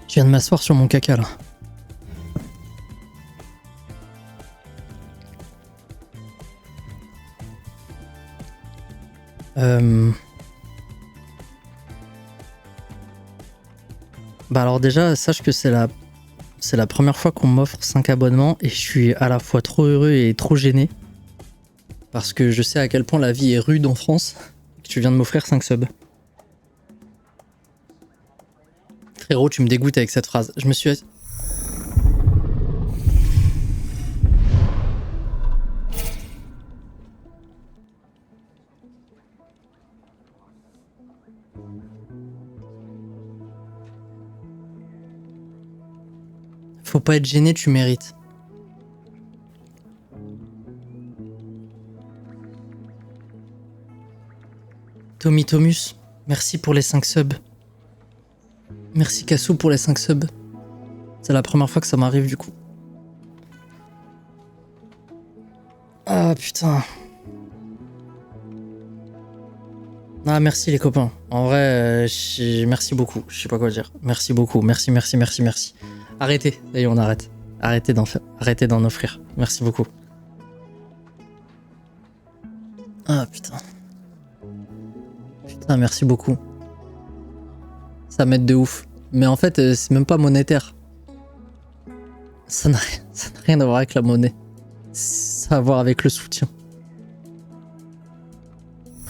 S1: Je viens de m'asseoir sur mon caca là. Bah alors déjà, sache que c'est la première fois qu'on m'offre 5 abonnements et je suis à la fois trop heureux et trop gêné. Parce que je sais à quel point la vie est rude en France et que tu viens de m'offrir 5 subs. Frérot, tu me dégoûtes avec cette phrase. Je me suis... Faut pas être gêné, tu mérites. Tommy Thomus, merci pour les 5 subs. Merci Kassou pour les 5 subs. C'est la première fois que ça m'arrive du coup. Ah putain. Ah merci les copains. En vrai, merci beaucoup. Je sais pas quoi dire. Merci beaucoup. Merci. Arrêtez. Allez, on arrête. Arrêtez d'en offrir. Merci beaucoup. Ah putain. Putain, merci beaucoup. Ça m'aide de ouf. Mais en fait, c'est même pas monétaire. Ça n'a rien à voir avec la monnaie. Ça a à voir avec le soutien.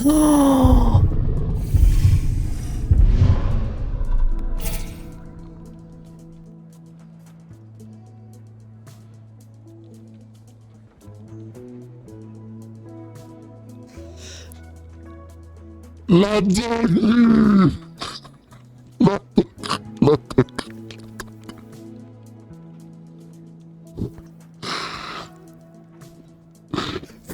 S1: Oh!
S10: La dinguerie!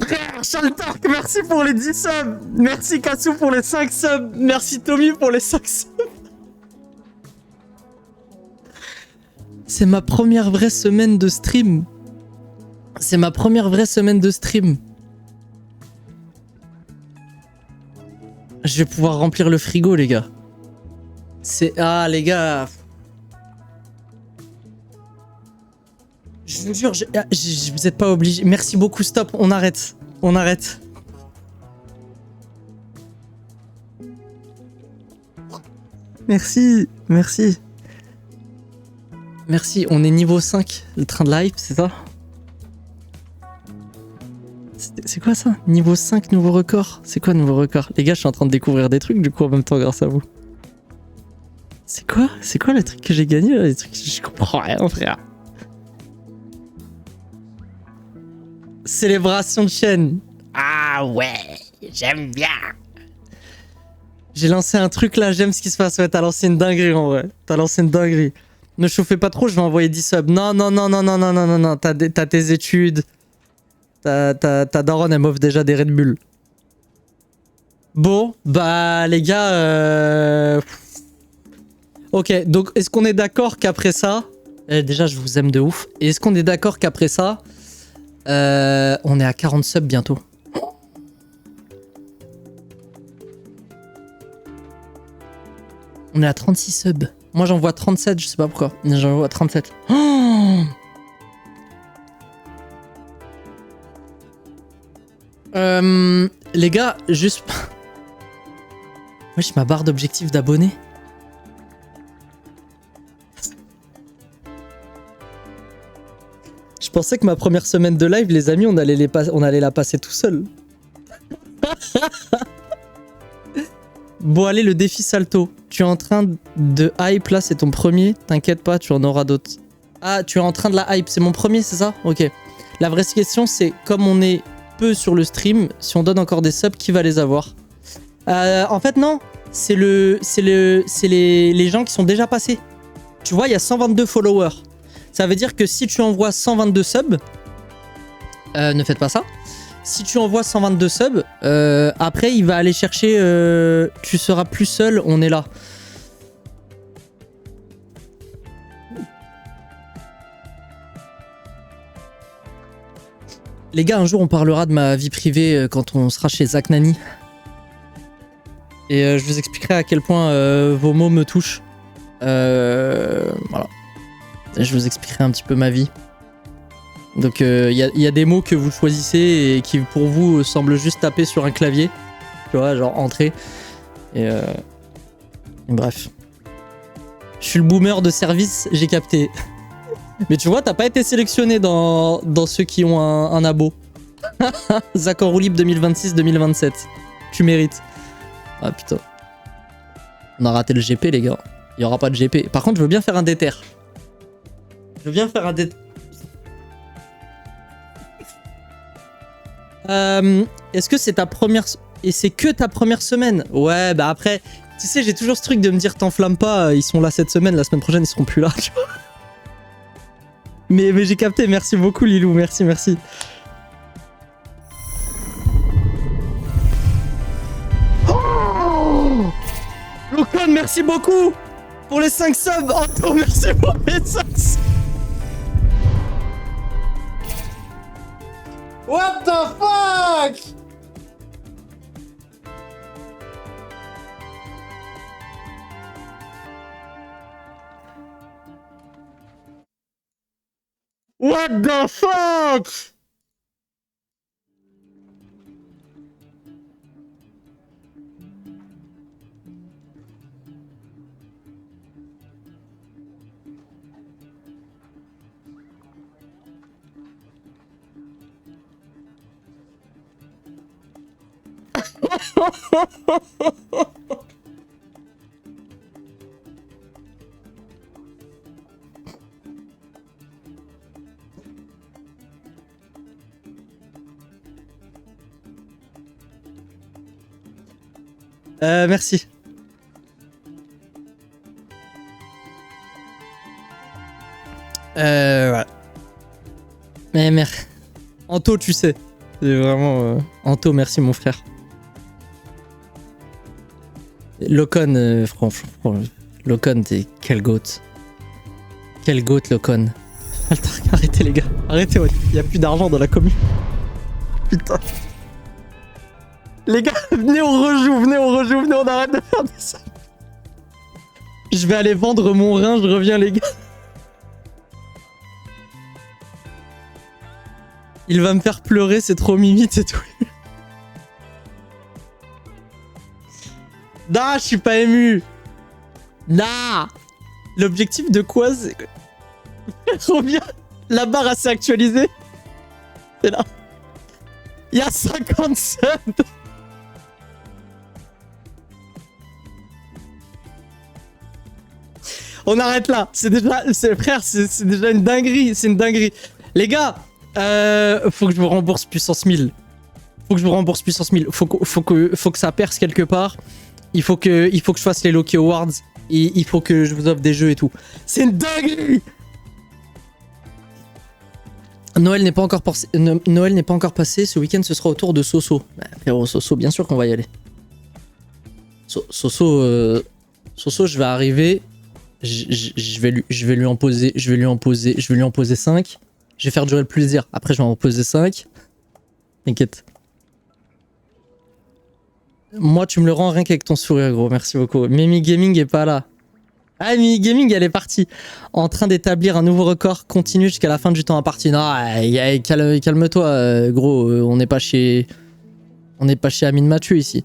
S1: Frère, Shaltark, merci pour les 10 subs. Merci Kassou pour les 5 subs. Merci Tommy pour les 5 subs. C'est ma première vraie semaine de stream. Je vais pouvoir remplir le frigo, les gars. Ah, les gars. Je vous jure, vous êtes pas obligés. Merci beaucoup, stop, on arrête. Merci, on est niveau 5, le train de la hype, c'est ça? C'est quoi ça? Niveau 5, nouveau record? C'est quoi nouveau record? Les gars, je suis en train de découvrir des trucs du coup en même temps grâce à vous. C'est quoi le truc que j'ai gagné là? Les trucs, je comprends rien, frère. Célébration de chaîne. Ah ouais, j'aime bien. J'ai lancé un truc là, j'aime ce qui se passe. Ouais, t'as lancé une dinguerie en vrai. Ne chauffez pas trop, je vais envoyer 10 subs. Non. T'as tes études. Ta daronne, elle m'offre déjà des Red Bull. Bon, bah les gars... Ok, donc est-ce qu'on est d'accord qu'après ça... déjà, je vous aime de ouf. Et est-ce qu'on est d'accord qu'après ça... on est à 40 subs bientôt. On est à 36 subs. Moi, j'en vois 37, je sais pas pourquoi. J'en vois 37. Oh, les gars, juste... Wesh, ma barre d'objectif d'abonnés. Je pensais que ma première semaine de live, les amis, on allait la passer tout seul. Bon, allez, le défi salto. Tu es en train de hype, là, c'est ton premier. T'inquiète pas, tu en auras d'autres. Ah, tu es en train de la hype, c'est mon premier, c'est ça? Ok. La vraie question, c'est comme on est peu sur le stream, si on donne encore des subs, qui va les avoir? En fait, non. C'est les gens qui sont déjà passés. Tu vois, il y a 122 followers. Ça veut dire que si tu envoies 122 subs, ne faites pas ça. Si tu envoies 122 subs, après il va aller chercher, tu seras plus seul, on est là. Les gars, un jour on parlera de ma vie privée quand on sera chez Zach Nani. Et je vous expliquerai à quel point vos mots me touchent. Voilà. Je vous expliquerai un petit peu ma vie. Donc il y a des mots que vous choisissez et qui pour vous semblent juste taper sur un clavier. Tu vois, genre entrer. Et bref. Je suis le boomer de service, j'ai capté. Mais tu vois, t'as pas été sélectionné dans ceux qui ont un abo. Zach en roue libre 2026-2027. Tu mérites. Ah putain. On a raté le GP les gars. Il y aura pas de GP. Par contre, je veux bien faire un déter. Est-ce que c'est ta première... Et c'est que ta première semaine? Ouais, bah après... Tu sais, j'ai toujours ce truc de me dire t'enflamme pas, ils sont là cette semaine, la semaine prochaine ils seront plus là, tu vois. Mais j'ai capté, merci beaucoup Lilou, merci. Oh Locon, merci beaucoup pour les 5 subs. Anto, merci pour les 5 subs. What the fuck? What the fuck? Merci. Ouais. Mais merci. Anto, tu sais. C'est vraiment... Anto, merci mon frère. Locon, franchement... Locon, t'es... Quel goat. Quel goat, Locon. Arrêtez les gars. Arrêtez, ouais. Y a plus d'argent dans la commune. Putain. Les gars, venez on rejoue, on arrête de faire ça. Je vais aller vendre mon rein, je reviens les gars. Il va me faire pleurer, c'est trop mimi, c'est tout. Nah, je suis pas ému. Nah. L'objectif de quoi c'est... Reviens. La barre assez actualisée. C'est là. Il y a 50 subs. On arrête là. C'est déjà... Frère, c'est déjà une dinguerie. C'est une dinguerie. Les gars, faut que je vous rembourse puissance 1000. Faut que je vous rembourse puissance 1000. Faut que ça perce quelque part. Il faut que je fasse les Loki Awards. Et il faut que je vous offre des jeux et tout. C'est une dinguerie. Noël n'est pas encore passé. Ce week-end, ce sera au tour de Soso. Bah, frérot, Soso, bien sûr qu'on va y aller. Soso, je vais arriver. Je vais lui en poser 5. Je vais faire durer le plaisir. Après, je vais en poser 5. T'inquiète. Moi, tu me le rends rien qu'avec ton sourire, gros. Merci beaucoup. Mimi Gaming est pas là. Ah, Mimi Gaming, elle est partie. En train d'établir un nouveau record continu jusqu'à la fin du temps imparti. Non, calme-toi, gros. On n'est pas chez Amine Mathieu ici.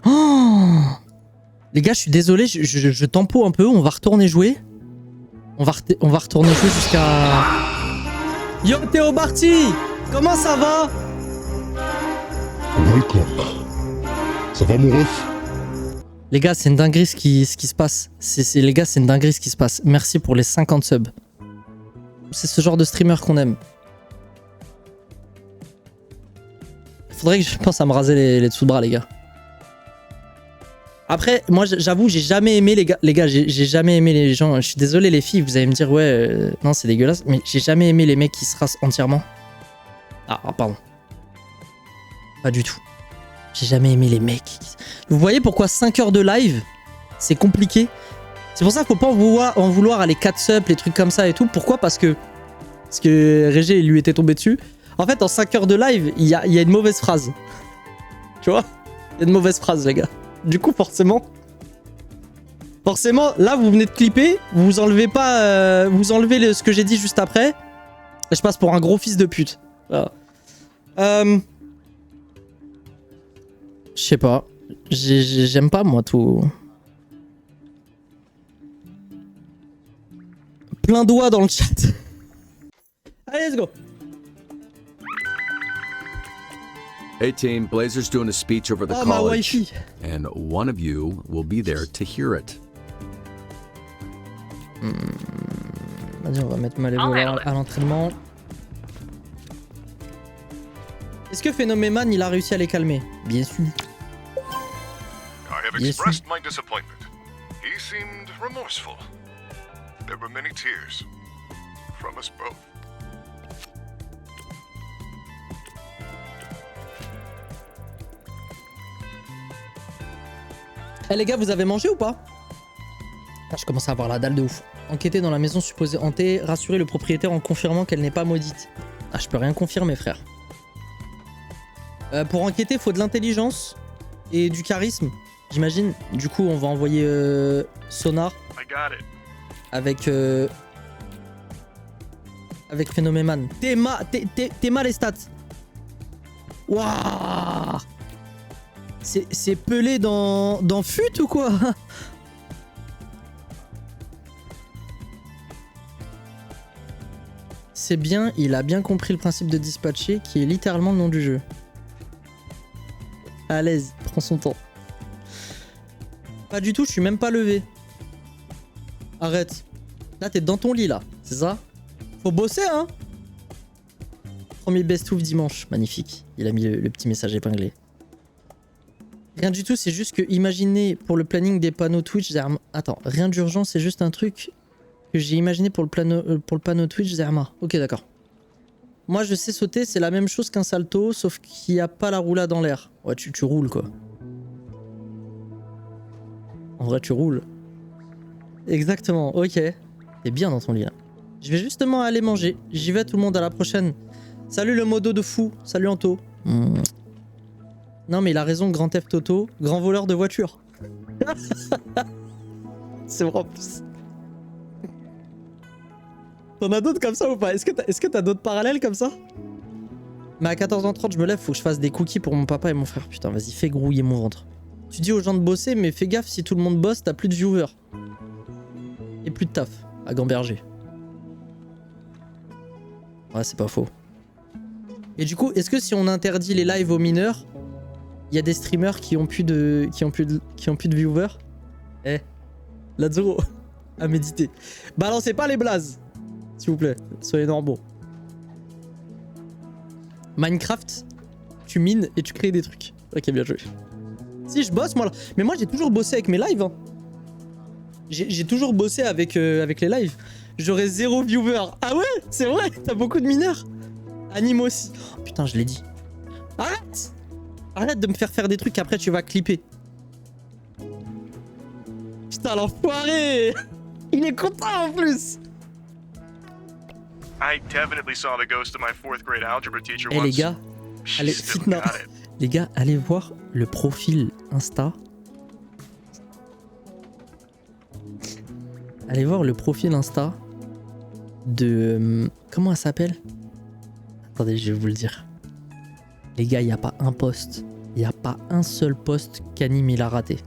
S1: Oh les gars, je suis désolé, je tempo un peu. On va retourner jouer. On va retourner jouer jusqu'à... Yo Théo Barty, comment ça va?
S12: Welcome. Ça va mon ref?
S1: Les gars, c'est une dinguerie ce qui se passe. Les gars, c'est une dinguerie ce qui se passe. Merci pour les 50 subs. C'est ce genre de streamer qu'on aime. Faudrait que je pense à me raser les dessous de bras, les gars. Après, moi, j'avoue, j'ai jamais aimé les gars, j'ai jamais aimé les gens. Je suis désolé, les filles, vous allez me dire, ouais, non, c'est dégueulasse. Mais j'ai jamais aimé les mecs qui se rasent entièrement. Ah, pardon. Pas du tout. J'ai jamais aimé les mecs. Vous voyez pourquoi 5 heures de live, c'est compliqué? C'est pour ça qu'il faut pas en vouloir à les 4 subs, les trucs comme ça et tout. Pourquoi? Parce que Régé, il lui était tombé dessus. En fait, en 5 heures de live, il y a une mauvaise phrase. Tu vois? Il y a une mauvaise phrase, les gars. Du coup, forcément, là, vous venez de clipper, vous enlevez pas, vous enlevez ce que j'ai dit juste après, et je passe pour un gros fils de pute. Voilà. Je sais pas, j'aime pas moi tout. Plein doigts dans le chat. Allez, let's go.
S2: Hey team, Blazer's doing a speech over the college, and one of you will be there to hear it.
S1: Vas-y, on va mettre Malévo à l'entraînement. Est-ce que Phénoméman, il a réussi à les calmer? Bien sûr.
S10: I have expressed my disappointment. He seemed remorseful. There were many tears from us both.
S1: Eh les gars, vous avez mangé ou pas? Ah, je commence à avoir la dalle de ouf. Enquêter dans la maison supposée hantée, rassurer le propriétaire en confirmant qu'elle n'est pas maudite. Ah, je peux rien confirmer, frère. Pour enquêter, faut de l'intelligence et du charisme, j'imagine. Du coup, on va envoyer Sonar avec avec Phénoméman. T'es mal les stats. Waouh. C'est pelé dans FUT ou quoi? C'est bien, il a bien compris le principe de dispatcher qui est littéralement le nom du jeu. À l'aise, prends son temps. Pas du tout, je suis même pas levé. Arrête. Là, t'es dans ton lit, là. C'est ça? Faut bosser, hein? Premier best-of dimanche. Magnifique. Il a mis le petit message épinglé. Rien du tout, c'est juste que imaginez pour le planning des panneaux Twitch. Attends, rien d'urgent, c'est juste un truc que j'ai imaginé pour le panneau Twitch Zerma. Ok, d'accord. Moi, je sais sauter, c'est la même chose qu'un salto, sauf qu'il n'y a pas la roulade dans l'air. Ouais, tu roules, quoi. En vrai, tu roules. Exactement, ok. T'es bien dans ton lit, là. Je vais justement aller manger. J'y vais, tout le monde, à la prochaine. Salut le modo de fou. Salut Anto. Non, mais il a raison, Grand Theft Auto, grand voleur de voiture. C'est vrai en plus. T'en as d'autres comme ça ou pas? Est-ce que t'as d'autres parallèles comme ça? Mais à 14h30, je me lève, faut que je fasse des cookies pour mon papa et mon frère. Putain, vas-y, fais grouiller mon ventre. Tu dis aux gens de bosser, mais fais gaffe, si tout le monde bosse, t'as plus de viewers. Et plus de taf, à Gamberger. Ouais, c'est pas faux. Et du coup, est-ce que si on interdit les lives aux mineurs, il y a des streamers qui ont plus de viewers? Eh, Lazaro, à méditer. Balancez pas les blazes, s'il vous plaît, soyez normaux. Minecraft, tu mines et tu crées des trucs. Ok, bien joué. Si, je bosse moi là. Mais moi j'ai toujours bossé avec mes lives. Hein. J'ai toujours bossé avec les lives. J'aurais 0 viewer. Ah ouais, c'est vrai, t'as beaucoup de mineurs. Anime aussi. Oh, putain, je l'ai dit. Arrête! Arrête de me faire des trucs qu'après tu vas clipper. Putain, l'enfoiré! Il est content en plus!
S13: I definitely saw the ghost of my 4th grade algebra teacher
S1: once. Eh les gars, allez, Fitna. Les gars, allez voir le profil Insta. Allez voir le profil Insta de... Comment elle s'appelle? Attendez, je vais vous le dire. Les gars, il n'y a pas un post. Il n'y a pas un seul post qu'Anime il a raté.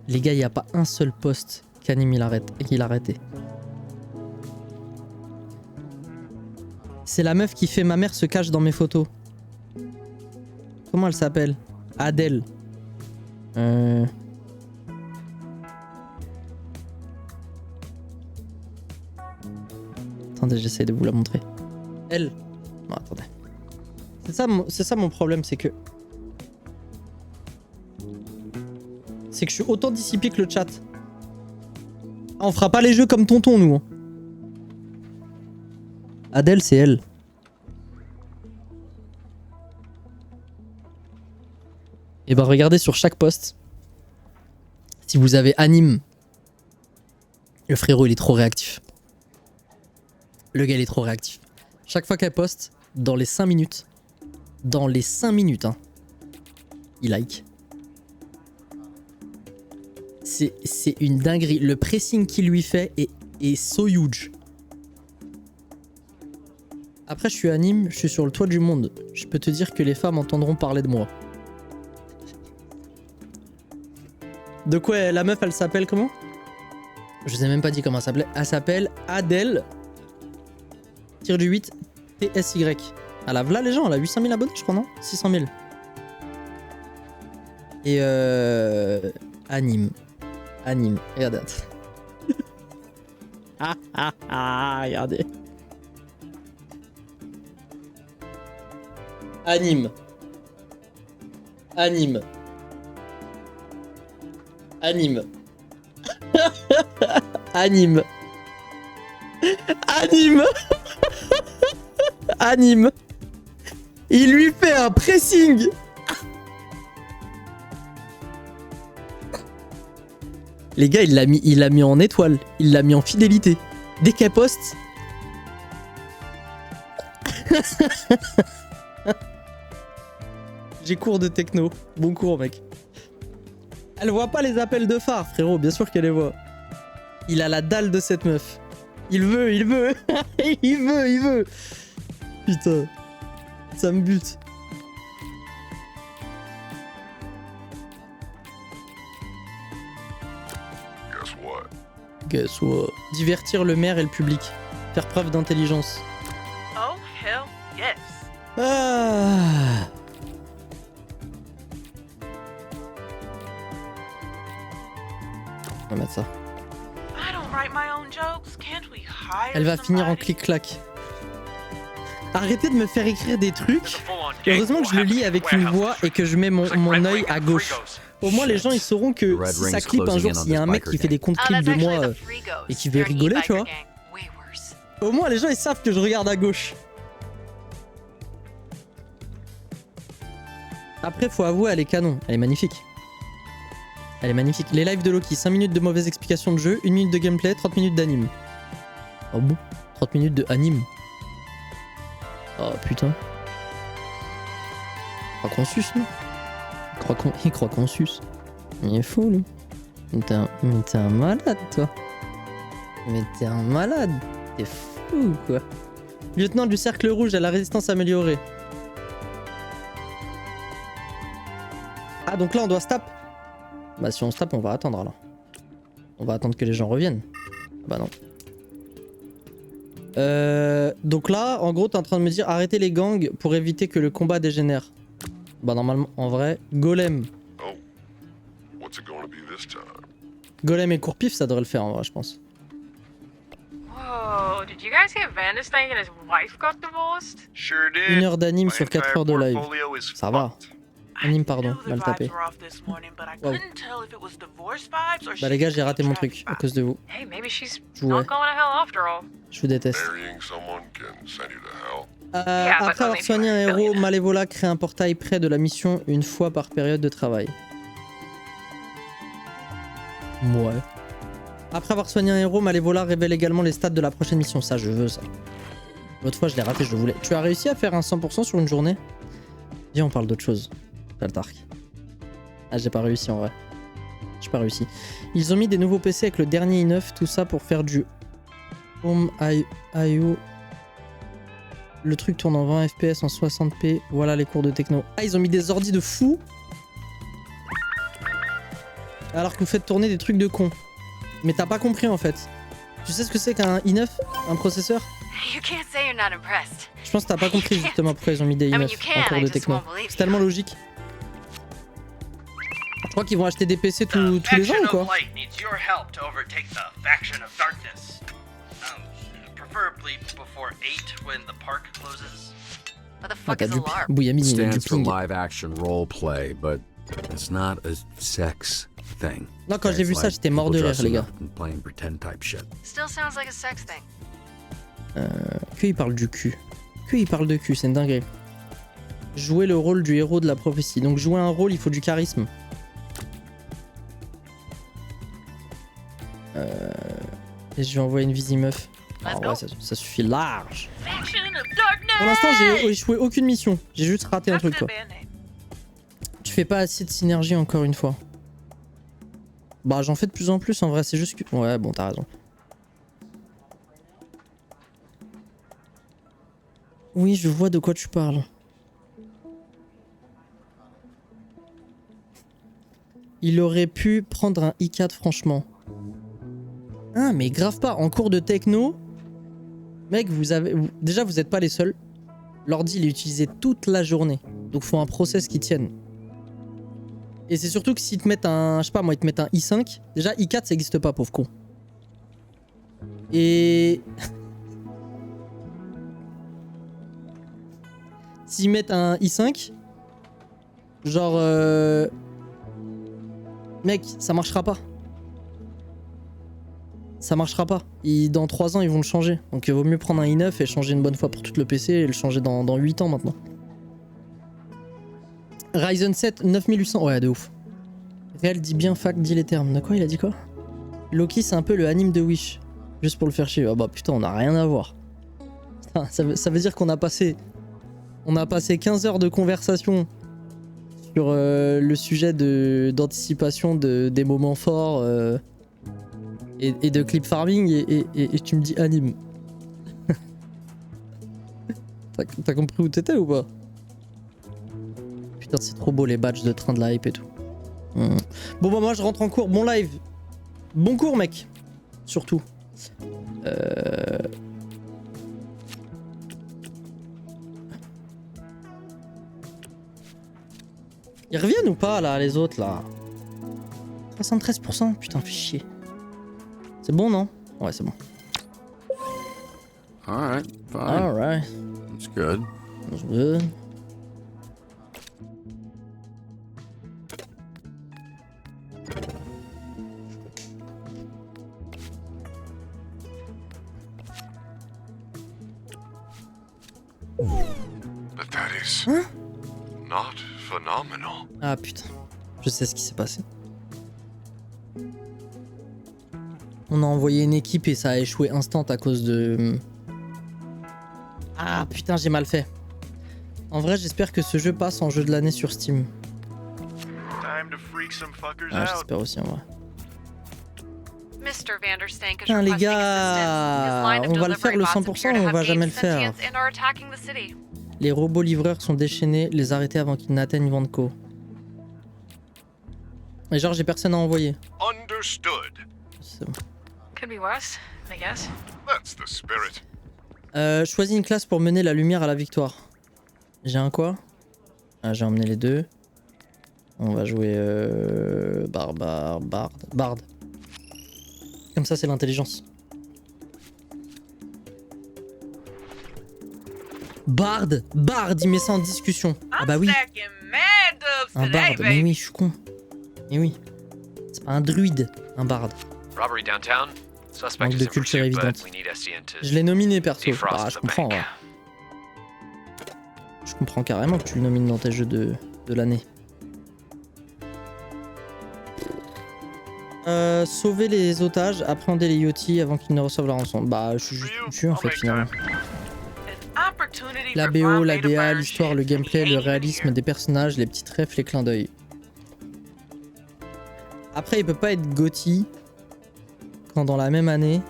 S1: Les gars, il n'y a pas un seul post qu'Anime il a raté. C'est la meuf qui fait ma mère se cache dans mes photos. Comment elle s'appelle? Adèle. Attendez, j'essaie de vous la montrer. Elle. Non, attendez. C'est ça mon problème, c'est que... C'est que je suis autant dissipé que le chat. Ah, on fera pas les jeux comme tonton, nous. Hein. Adèle, c'est elle. Et bah regardez sur chaque post. Si vous avez Anime. Le frérot, il est trop réactif. Le gars, il est trop réactif. Chaque fois qu'elle poste, dans les 5 minutes, hein, il like. C'est une dinguerie. Le pressing qu'il lui fait est so huge. Après, je suis Anime, je suis sur le toit du monde. Je peux te dire que les femmes entendront parler de moi. De quoi la meuf, elle s'appelle comment? Je vous ai même pas dit comment elle s'appelait. Elle s'appelle Adèle. Tire du 8 TSY. Elle a là les gens, elle a 800 000 abonnés, je crois, non? 600 000. Et Anime. Regardez. Regardez. Anime. Anime. Anime. Anime. Anime. Il lui fait un pressing. Les gars, il l'a mis en étoile. Il l'a mis en fidélité. Dès qu'elle poste. J'ai cours de techno. Bon cours, mec. Elle voit pas les appels de phare, frérot. Bien sûr qu'elle les voit. Il a la dalle de cette meuf. Il veut. il veut. Putain. Ça me bute. Guess what? Divertir le maire et le public. Faire preuve d'intelligence.
S4: Oh, hell yes.
S1: Ah. On va mettre ça.
S4: I don't write my own jokes. Can't we hire
S1: Elle va finir en
S4: somebody?
S1: clic-clac. Arrêtez de me faire écrire des trucs. Heureusement que je le lis avec une voix et que je mets mon œil à gauche. Au moins les gens ils sauront que si ça clip un jour, s'il y a un mec qui fait des comptes clips de moi et qui veut rigoler, tu vois. Au moins les gens ils savent que je regarde à gauche. Après faut avouer, elle est canon, elle est magnifique. Elle est magnifique. Les lives de Loki, 5 minutes de mauvaise explication de jeu, 1 minute de gameplay, 30 minutes d'anime. Oh bon, 30 minutes de anime. Oh putain. Il croit qu'on suce, lui. Il croit qu'on suce. Il est fou, lui. Mais t'es un malade, toi. Mais t'es un malade. T'es fou, quoi. Lieutenant du Cercle Rouge à la résistance améliorée. Ah, donc là, on doit se taper. Bah, si on se tape, on va attendre, alors. On va attendre que les gens reviennent. Bah non. Donc là, en gros, t'es en train de me dire arrêtez les gangs pour éviter que le combat dégénère. Bah normalement, en vrai, Golem. Golem et Courpif, ça devrait le faire en vrai, je pense.
S6: Whoa, did you guys get Vandestein and his wife got divorced?
S13: Sure did.
S1: 1 heure d'anime sur 4 heures de live.
S13: Portfolio is
S1: Ça va. Anime, pardon, mal tapé. Wow. Bah les gars, j'ai raté mon truc à cause de vous.
S6: Hey, maybe she's
S1: Je vous,
S6: not going to hell after all.
S1: je vous déteste.
S10: Marrying someone can send you to hell.
S1: Après avoir soigné un héros, Malévola crée un portail près de la mission une fois par période de travail. Ouais. Après avoir soigné un héros, Malévola révèle également les stats de la prochaine mission. Ça, je veux ça. L'autre fois, je l'ai raté, je le voulais. Tu as réussi à faire un 100% sur une journée? Viens, on parle d'autre chose. Taltark. Ah, j'ai pas réussi en vrai. J'ai pas réussi. Ils ont mis des nouveaux PC avec le dernier i9, tout ça pour faire du Home IO. Le truc tourne en 20 FPS en 60p. Voilà les cours de techno. Ah, ils ont mis des ordis de fou. Alors que vous faites tourner des trucs de con. Mais t'as pas compris en fait. Tu sais ce que c'est qu'un i9? Un processeur? Je pense que t'as pas compris justement pourquoi ils ont mis des i9 en cours de techno. C'est tellement logique. Je crois qu'ils vont acheter des PC tous les ans ou quoi? Ah, t'as du Bouyami, il y a du
S2: Stands for
S1: ping.
S2: live action role play, but it's not a sex thing.
S1: Non, quand j'ai vu ça, j'étais mort de rire, les gars.
S2: Playing pretend type shit.
S8: Still sounds like a sex thing.
S1: Que il parle du cul. Que il parle de cul, c'est une dinguerie. Jouer le rôle du héros de la prophétie. Donc jouer un rôle, il faut du charisme. Et je vais envoyer une visite meuf. Ah ouais, ça suffit large. Pour l'instant, j'ai échoué aucune mission. J'ai juste raté un truc, quoi. Tu fais pas assez de synergie encore une fois. Bah, j'en fais de plus en plus en vrai, c'est juste que... Ouais, bon, t'as raison. Oui, je vois de quoi tu parles. Il aurait pu prendre un i4, franchement. Ah, mais grave pas. En cours de techno, mec, déjà, vous êtes pas les seuls. L'ordi, il est utilisé toute la journée. Donc, faut un process qui tienne. Et c'est surtout que s'ils te mettent un... Je sais pas, moi, ils te mettent un i5. Déjà, i4, ça existe pas, pauvre con. Et... S'ils mettent un i5, genre... Mec, ça marchera pas. Ça marchera pas. Dans 3 ans, ils vont le changer. Donc il vaut mieux prendre un i9 et changer une bonne fois pour tout le PC et le changer dans 8 ans maintenant. Ryzen 7 9800. Ouais, de ouf. Réel dit bien, fac dit les termes. De quoi il a dit quoi? Loki, c'est un peu le anime de Wish. Juste pour le faire chier. Ah bah putain, on a rien à voir. Ça veut dire qu'on a passé... On a passé 15 heures de conversation sur le sujet d'anticipation des moments forts et de clip farming et tu me dis anime. T'as compris où t'étais ou pas? Putain, c'est trop beau les badges de train de la hype et tout. Bon bah moi je rentre en cours. Bon live. Bon cours mec. Surtout. Ils reviennent ou pas là les autres là? 73%, putain fais chier. C'est bon non? Ouais c'est bon.
S2: Alright, fine.
S1: Alright.
S2: That's good.
S1: That's good.
S10: But that is not phenomenal.
S1: Ah putain, je sais ce qui s'est passé. On a envoyé une équipe et ça a échoué instant à cause de... Ah putain, j'ai mal fait. En vrai, j'espère que ce jeu passe en jeu de l'année sur Steam. Ah, j'espère aussi en vrai. Putain les gars, on va le faire le 100% ou on va jamais le faire? Les robots livreurs sont déchaînés, les arrêter avant qu'ils n'atteignent Vanco. Et genre j'ai personne à envoyer.
S10: Understood.
S1: C'est bon.
S6: Could be worse, I guess.
S10: That's the spirit.
S1: Choisis une classe pour mener la lumière à la victoire. J'ai un quoi? Ah, j'ai emmené les deux. On va jouer barbare, bard. Comme ça c'est l'intelligence. Bard, il met ça en discussion. Ah bah oui. Un bard, mais oui, je suis con. Mais oui. C'est pas un druide, un bard.
S11: Robbery downtown. Suspect
S1: Manque
S11: is
S1: de
S11: in
S1: culture
S11: pursuit, but
S1: évidente.
S11: we need SDN to
S1: Je l'ai nominé perso.
S11: defrost
S1: Bah, je
S11: the
S1: comprends,
S11: bank.
S1: ouais. Je comprends carrément que tu le nomines dans tes jeux de l'année. Sauver les otages, appréhender les Yoti avant qu'ils ne reçoivent la rançon. Bah, je suis juste tué en fait finalement. La BO, la DA, l'histoire, le gameplay, le réalisme des personnages, les petites refs, les clins d'œil. Après, il peut pas être GOTY quand dans la même année,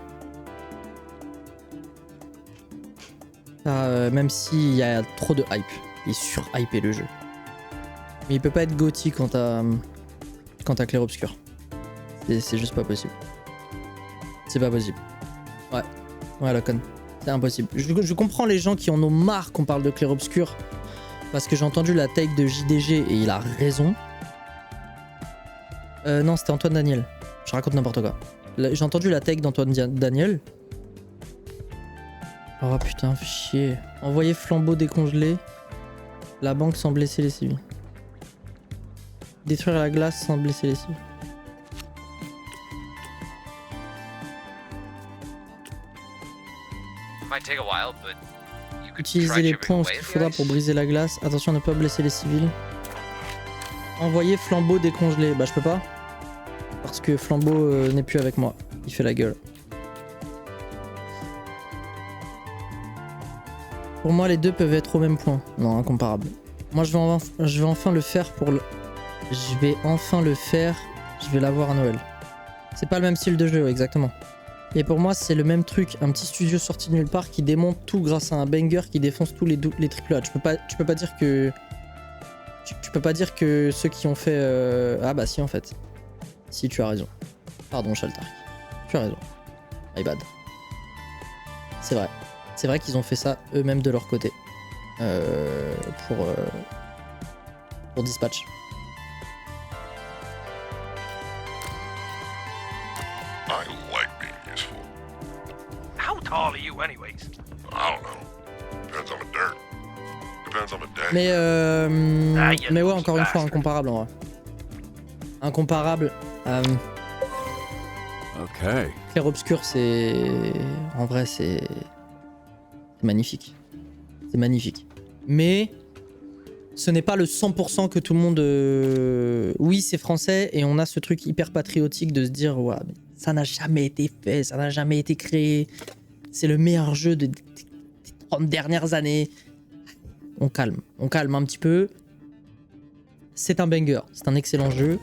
S1: même s'il y a trop de hype, il est sur-hypé le jeu. Mais il peut pas être GOTY quand t'as Clair Obscur. C'est juste pas possible. C'est pas possible. Ouais, la conne. C'est impossible. Je comprends les gens qui en ont marre qu'on parle de Clair Obscur. Parce que j'ai entendu la take de JDG et il a raison. Non, c'était Antoine Daniel. Je raconte n'importe quoi. J'ai entendu la take d'Antoine Daniel. Oh putain, chier. Envoyer flambeau décongelé. La banque sans blesser les civils. Détruire la glace sans blesser les civils.
S11: Might take a while, but you could
S1: Utiliser
S11: try
S1: les
S11: chipping
S1: points
S11: away
S1: qu'il
S11: at the
S1: faudra
S11: ice.
S1: pour briser la glace. Attention à ne pas blesser les civils. Envoyer flambeau décongelé. Bah je peux pas. Parce que flambeau n'est plus avec moi. Il fait la gueule. Pour moi les deux peuvent être au même point. Non, incomparable. Moi je vais enfin le faire pour le... Je vais enfin le faire. Je vais l'avoir à Noël. C'est pas le même style de jeu, exactement. Et pour moi c'est le même truc. Un petit studio sorti de nulle part qui démonte tout grâce à un banger qui défonce tous les triple A. Tu peux pas dire que... Tu peux pas dire que ceux qui ont fait... Ah bah si en fait. Si tu as raison. Pardon Shaltark. Tu as raison. My bad. C'est vrai. C'est vrai qu'ils ont fait ça eux-mêmes de leur côté. Pour Dispatch.
S10: I like being useful.
S3: How tall are you, anyways?
S10: I don't know. Depends on the dirt. Depends on the day.
S1: Mais ouais, encore une fois, incomparable en vrai. Incomparable.
S2: Okay.
S1: Clair-obscur, c'est... En vrai, c'est magnifique. C'est magnifique. Mais ce n'est pas le 100% que tout le monde... Oui, c'est français et on a ce truc hyper patriotique de se dire ouais, mais ça n'a jamais été fait, ça n'a jamais été créé. C'est le meilleur jeu des 30 dernières années. On calme un petit peu. C'est un banger, c'est un excellent jeu.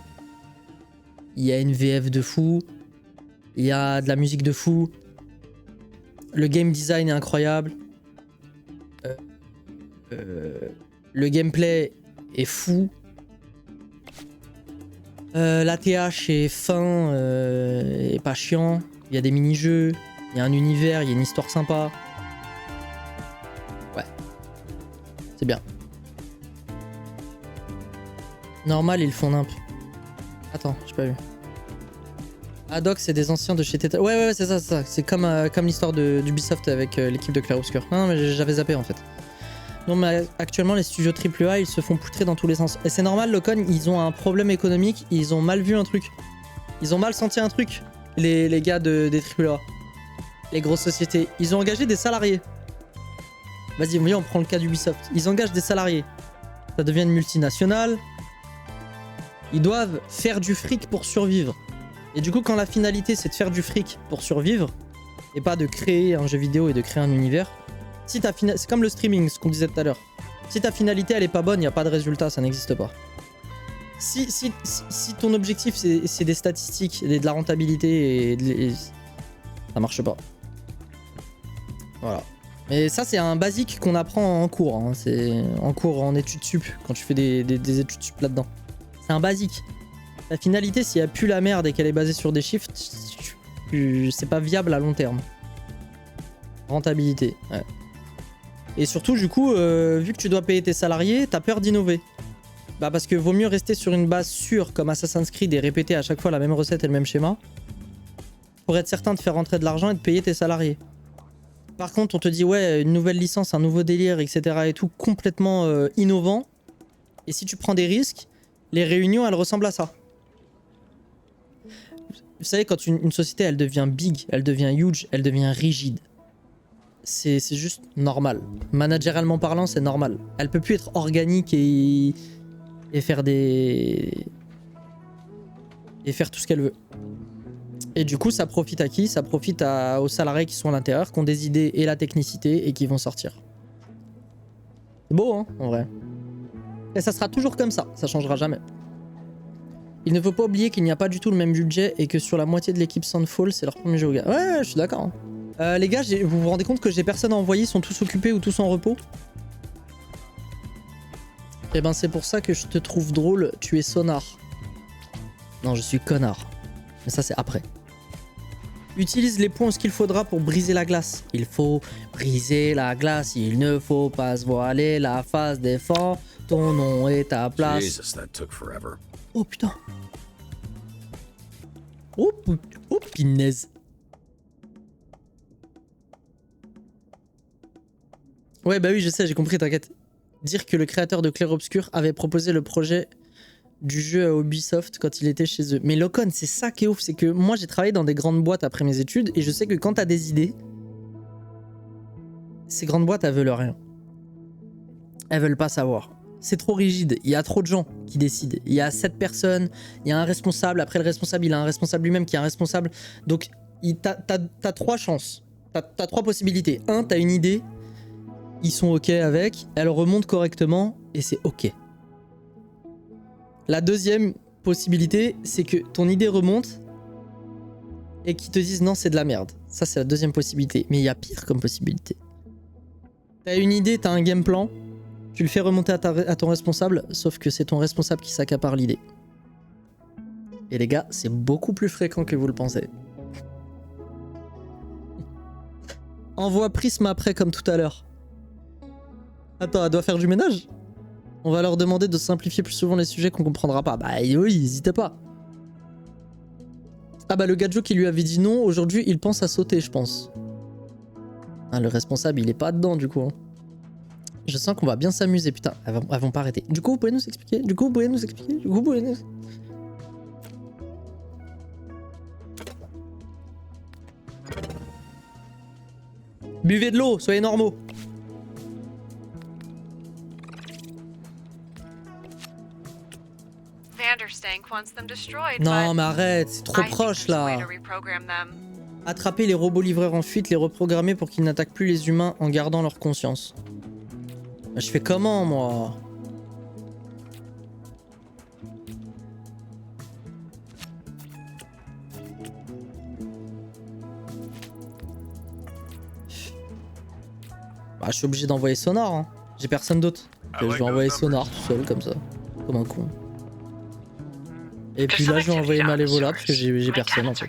S1: Il y a une VF de fou. Il y a de la musique de fou. Le game design est incroyable. Le gameplay est fou. L'ATH est fin et pas chiant. Il y a des mini-jeux. Il y a un univers, il y a une histoire sympa. Ouais. C'est bien. Normal, ils font nimp. Attends, j'ai pas vu. Adoc, c'est des anciens de chez Teta. Ouais, c'est ça, c'est ça. C'est comme l'histoire d'Ubisoft avec l'équipe de Clair-Obscur. Non, mais j'avais zappé en fait. Non, mais actuellement, les studios AAA, ils se font poutrer dans tous les sens. Et c'est normal, Locon, ils ont un problème économique. Ils ont mal vu un truc. Ils ont mal senti un truc, les gars des AAA. Les grosses sociétés. Ils ont engagé des salariés. Vas-y, on prend le cas d'Ubisoft. Ils engagent des salariés. Ça devient une multinationale. Ils doivent faire du fric pour survivre. Et du coup, quand la finalité, c'est de faire du fric pour survivre, et pas de créer un jeu vidéo et de créer un univers, si c'est comme le streaming, ce qu'on disait tout à l'heure. Si ta finalité, elle est pas bonne, il n'y a pas de résultat, ça n'existe pas. Si ton objectif, c'est des statistiques, et de la rentabilité, ça marche pas. Voilà. Mais ça, c'est un basique qu'on apprend en cours. Hein. C'est en cours, en études sup, quand tu fais des études sup là-dedans. C'est un basique. La finalité, s'il n'y a plus la merde et qu'elle est basée sur des chiffres, c'est pas viable à long terme. Rentabilité, ouais. Et surtout, du coup, vu que tu dois payer tes salariés, t'as peur d'innover. Bah parce que vaut mieux rester sur une base sûre comme Assassin's Creed et répéter à chaque fois la même recette et le même schéma pour être certain de faire rentrer de l'argent et de payer tes salariés. Par contre, on te dit ouais, une nouvelle licence, un nouveau délire, etc. et tout, complètement innovant. Et si tu prends des risques, les réunions, elles ressemblent à ça. Vous savez, quand une société, elle devient big, elle devient huge, elle devient rigide. C'est juste normal. Managérialement parlant, c'est normal. Elle peut plus être organique et faire des... et faire tout ce qu'elle veut. Et du coup, ça profite à qui? Ça profite aux salariés qui sont à l'intérieur, qui ont des idées et la technicité et qui vont sortir. C'est beau, hein, en vrai. Et ça sera toujours comme ça changera jamais. Il ne faut pas oublier qu'il n'y a pas du tout le même budget et que sur la moitié de l'équipe Soundfall, c'est leur premier jeu au gars. Ouais, je suis d'accord. Hein. Les gars, vous vous rendez compte que j'ai personne à envoyer, ils sont tous occupés ou tous en repos? Et ben c'est pour ça que je te trouve drôle, tu es sonar. Non, je suis connard. Mais ça c'est après. Utilise les points ce qu'il faudra pour briser la glace. Il faut briser la glace, il ne faut pas se voiler la face des fans. Ton nom est à place.
S2: Jesus, that took forever.
S1: Oh putain. Oh pinaise. Ouais bah oui je sais, j'ai compris, t'inquiète. Dire que le créateur de Clair-Obscur avait proposé le projet du jeu à Ubisoft quand il était chez eux. Mais Locon, c'est ça qui est ouf, c'est que moi j'ai travaillé dans des grandes boîtes après mes études et je sais que quand t'as des idées, ces grandes boîtes elles veulent rien. Elles veulent pas savoir. C'est trop rigide, il y a trop de gens qui décident. Il y a 7 personnes, il y a un responsable, après le responsable, il a un responsable lui-même qui est un responsable. Donc t'as 3 chances, t'as 3 possibilités. 1, t'as une idée, ils sont ok avec, elle remonte correctement et c'est ok. La deuxième possibilité, c'est que ton idée remonte et qu'ils te disent non, c'est de la merde. Ça, c'est la deuxième possibilité. Mais il y a pire comme possibilité. T'as une idée, t'as un game plan, tu le fais remonter à ton responsable, sauf que c'est ton responsable qui s'accapare l'idée. Et les gars, c'est beaucoup plus fréquent que vous le pensez. Envoie Prism après comme tout à l'heure. Attends, elle doit faire du ménage? On va leur demander de simplifier plus souvent les sujets qu'on comprendra pas. Bah oui, n'hésitez pas. Ah bah le gadjo qui lui avait dit non, aujourd'hui il pense à sauter, je pense. Ah, le responsable il est pas dedans du coup. Hein. Je sens qu'on va bien s'amuser, putain. Elles vont pas arrêter. Du coup, vous pouvez nous expliquer? Buvez de l'eau, soyez normaux.
S14: Vanderstank wants them destroyed,
S1: Non,
S14: but
S1: mais arrête, c'est trop
S14: I think
S1: proche
S14: there's a way
S1: là.
S14: to reprogram them.
S1: Attraper les robots livreurs en fuite, les reprogrammer pour qu'ils n'attaquent plus les humains en gardant leur conscience. Bah, je fais comment moi? Bah, je suis obligé d'envoyer Sonar, hein. J'ai personne d'autre. Donc, je vais envoyer Sonar tout seul comme ça. Comme un con. Et puis là je vais envoyer Malévola parce que j'ai personne en fait.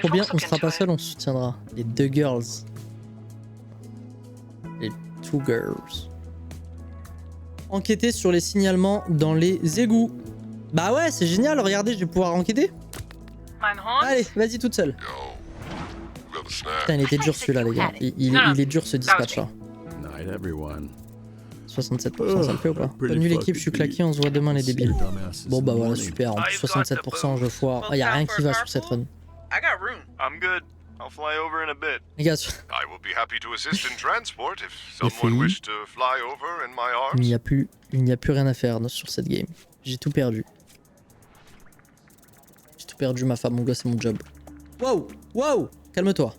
S1: Trop bien, on sera pas seul, on se soutiendra. Les deux girls. Les two girls. Enquêter sur les signalements dans les égouts. Bah ouais, c'est génial, regardez, je vais pouvoir enquêter. Allez, vas-y toute seule. Putain, il était dur celui-là, les gars. Il est dur ce dispatch là. 67%, ça le fait ou pas? Bonne nuit l'équipe, je suis claqué, on se voit demain les débiles. Bon bah voilà, super, en plus 67%, je foire. Y'a rien qui va sur cette run.
S13: I got room. I'm good. I'll fly over in a bit.
S1: Les gars,
S10: I will be happy to assist in transport if someone wished to fly over in my arms.
S1: il n'y a plus rien à faire sur cette game. J'ai tout perdu. J'ai tout perdu, ma femme, mon gosse et mon job. Wow, wow, calme-toi.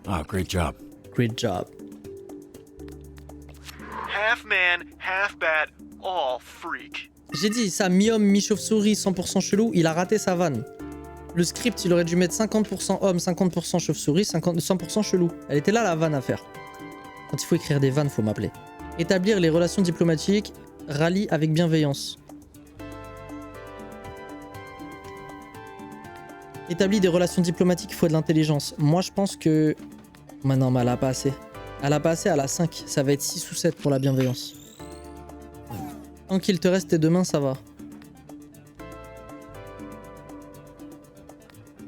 S2: Oh, great job.
S1: Great job.
S13: Half man, half bat, all freak.
S1: J'ai dit ça, mi-homme, mi-chauve-souris, 100% chelou, il a raté sa vanne. Le script, il aurait dû mettre 50% homme, 50% chauve-souris, 100% chelou. Elle était là la vanne à faire. Quand il faut écrire des vannes, faut m'appeler. Établir les relations diplomatiques, rallye avec bienveillance. Établir des relations diplomatiques, il faut de l'intelligence. Moi, je pense que... Mais non, mais elle a pas assez. Elle a pas assez, elle a 5. Ça va être 6 ou 7 pour la bienveillance. Tant qu'il te reste tes deux mains, ça va.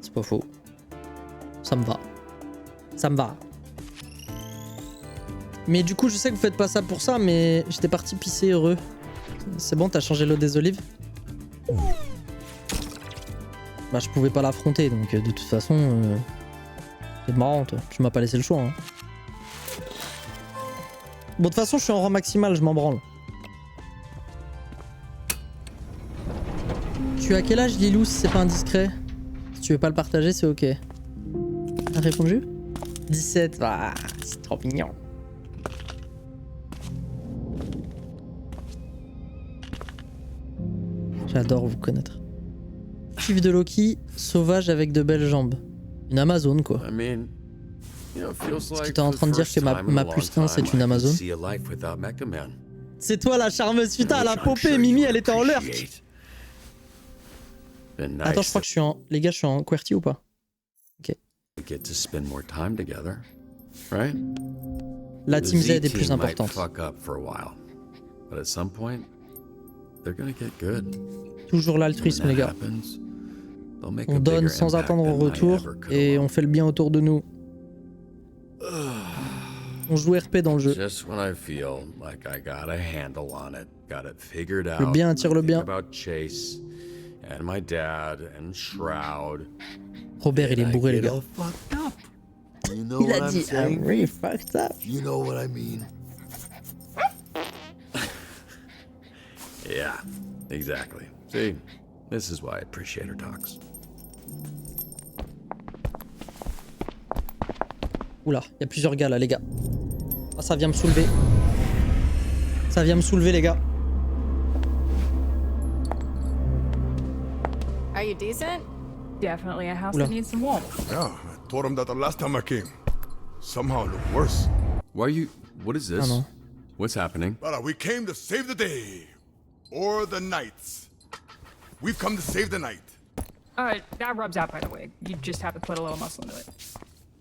S1: C'est pas faux. Ça me va. Ça me va. Mais du coup, je sais que vous faites pas ça pour ça, mais j'étais parti pisser heureux. C'est bon, t'as changé l'eau des olives? Bah, je pouvais pas l'affronter, donc de toute façon... C'est marrant, toi. Tu m'as pas laissé le choix, hein. Bon, de toute façon, je suis en rang maximal, je m'en branle. Tu as quel âge, Lilou, si c'est pas indiscret? Si tu veux pas le partager, c'est ok. T'as répondu? 17. Ah, c'est trop mignon. J'adore vous connaître. Kiff de Loki, sauvage avec de belles jambes. Une Amazone, quoi. Est-ce que t'es en train de dire que ma plus 1 c'est une Amazone? C'est toi la charmeuse, putain, elle a popé, Mimi, elle était en lurk. Attends, je crois que je suis en... Les gars, je suis en QWERTY ou pas? Ok. La Team Z est plus importante. Toujours l'altruisme, les gars. On donne sans attendre en retour et on fait le bien autour de nous. On joue RP dans le jeu. Le bien attire le bien. Robert, il est bourré, les gars. Il a dit I'm really fucked up.
S2: You know what I mean? Yeah, exactly. See, this is why I appreciate her talks.
S1: Oula, il y a plusieurs gars là, les gars. Ah, ça vient me soulever. Ça vient me soulever, les gars.
S8: Are you decent?
S6: Definitely a house
S1: Oula.
S6: that needs some warmth.
S5: Yeah, I told him that the last time I came. Somehow it looked worse.
S2: Why are you... What is this?
S1: Ah non.
S2: What's happening?
S5: Brother, we came to save the day. Or the nights. We've come to save the night.
S6: That rubs out, by the way. You just have to put a little muscle into it.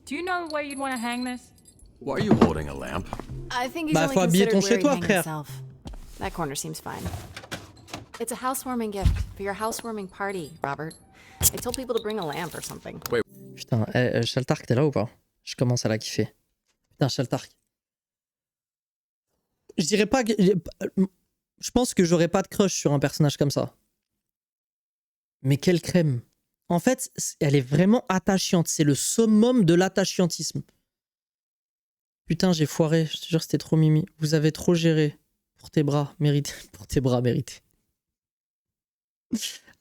S6: Do you know where you'd want to hang this?
S2: Why are you holding a lamp?
S8: I think he's
S1: Bah,
S8: only
S1: faut habiller
S8: considered
S1: ton
S8: where he
S1: chez-toi,
S8: hanged
S1: frère.
S8: himself. That corner seems fine. It's a housewarming gift for your housewarming party, Robert. I told people to bring a lamp or something.
S1: Putain, Shaltark, t'es là ou pas? Je commence à la kiffer. Putain, Shaltark. Je dirais pas que... Je pense que j'aurais pas de crush sur un personnage comme ça. Mais quelle crème. En fait, elle est vraiment attachante. C'est le summum de l'attachantisme. Putain, j'ai foiré. Je te jure, c'était trop mimi. Vous avez trop géré. Pour tes bras, mérité. Pour tes bras, mérité.